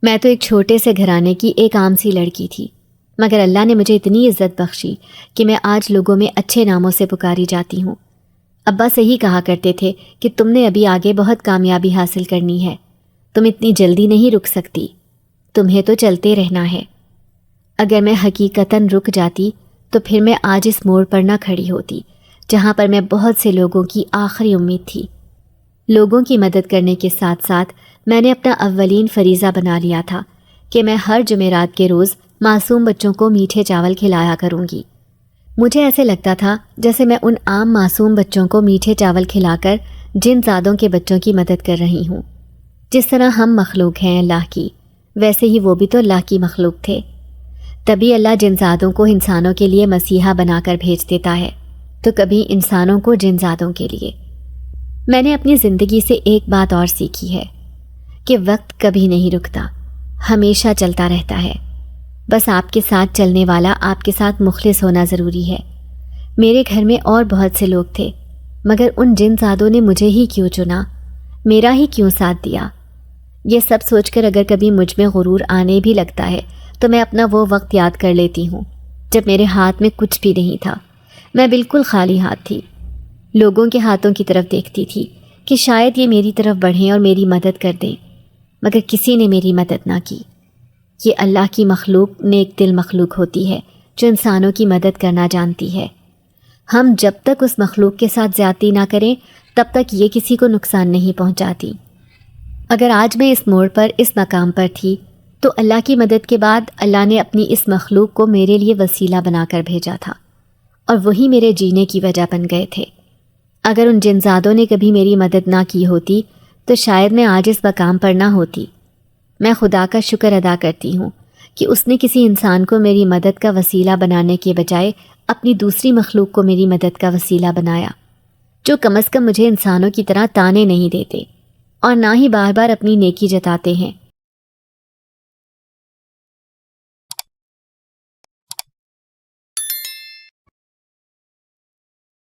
میں تو ایک چھوٹے سے گھرانے کی ایک عام سی لڑکی تھی، مگر اللہ نے مجھے اتنی عزت بخشی کہ میں آج لوگوں میں اچھے ناموں سے پکاری جاتی ہوں۔ ابا صحیح کہا کرتے تھے کہ تم نے ابھی آگے بہت کامیابی حاصل کرنی ہے، تم اتنی جلدی نہیں رک سکتی، تمہیں تو چلتے رہنا ہے۔ اگر میں حقیقتاً رک جاتی تو پھر میں آج اس موڑ پر نہ کھڑی ہوتی جہاں پر میں بہت سے لوگوں کی آخری امید تھی۔ لوگوں کی مدد کرنے کے ساتھ ساتھ میں نے اپنا اولین فریضہ بنا لیا تھا کہ میں ہر جمعرات کے روز معصوم بچوں کو میٹھے چاول کھلایا کروں گی۔ مجھے ایسے لگتا تھا جیسے میں ان عام معصوم بچوں کو میٹھے چاول کھلا کر جن زادوں کے بچوں کی مدد کر رہی ہوں۔ جس طرح ہم مخلوق ہیں اللہ کی، ویسے ہی وہ بھی تو اللہ کی مخلوق تھے۔ تبھی اللہ جن زادوں کو انسانوں کے لیے مسیحا بنا کر بھیج دیتا ہے، تو کبھی انسانوں کو جن زادوں کے لیے۔ میں نے اپنی زندگی سے ایک بات اور سیکھی ہے کہ وقت کبھی نہیں رکتا، ہمیشہ چلتا رہتا ہے، بس آپ کے ساتھ چلنے والا آپ کے ساتھ مخلص ہونا ضروری ہے۔ میرے گھر میں اور بہت سے لوگ تھے، مگر ان جن زادوں نے مجھے ہی کیوں چنا، میرا ہی کیوں ساتھ دیا؟ یہ سب سوچ کر اگر کبھی مجھ میں غرور آنے بھی لگتا ہے تو میں اپنا وہ وقت یاد کر لیتی ہوں جب میرے ہاتھ میں کچھ بھی نہیں تھا، میں بالکل خالی ہاتھ تھی، لوگوں کے ہاتھوں کی طرف دیکھتی تھی کہ شاید یہ میری طرف بڑھیں اور میری مدد کر دیں، مگر کسی نے میری مدد نہ کی۔ یہ اللہ کی مخلوق نیک دل مخلوق ہوتی ہے جو انسانوں کی مدد کرنا جانتی ہے۔ ہم جب تک اس مخلوق کے ساتھ زیادتی نہ کریں تب تک یہ کسی کو نقصان نہیں پہنچاتی۔ اگر آج میں اس موڑ پر، اس مقام پر تھی تو اللہ کی مدد کے بعد اللہ نے اپنی اس مخلوق کو میرے لیے وسیلہ بنا کر بھیجا تھا، اور وہی میرے جینے کی وجہ بن گئے تھے۔ اگر ان جنزادوں نے کبھی میری مدد نہ کی ہوتی تو شاید میں آج اس مقام پر نہ ہوتی۔ میں خدا کا شکر ادا کرتی ہوں کہ اس نے کسی انسان کو میری مدد کا وسیلہ بنانے کے بجائے اپنی دوسری مخلوق کو میری مدد کا وسیلہ بنایا، جو کم از کم مجھے انسانوں کی طرح تانے نہیں دیتے اور نہ ہی بار بار اپنی نیکی جتاتے ہیں۔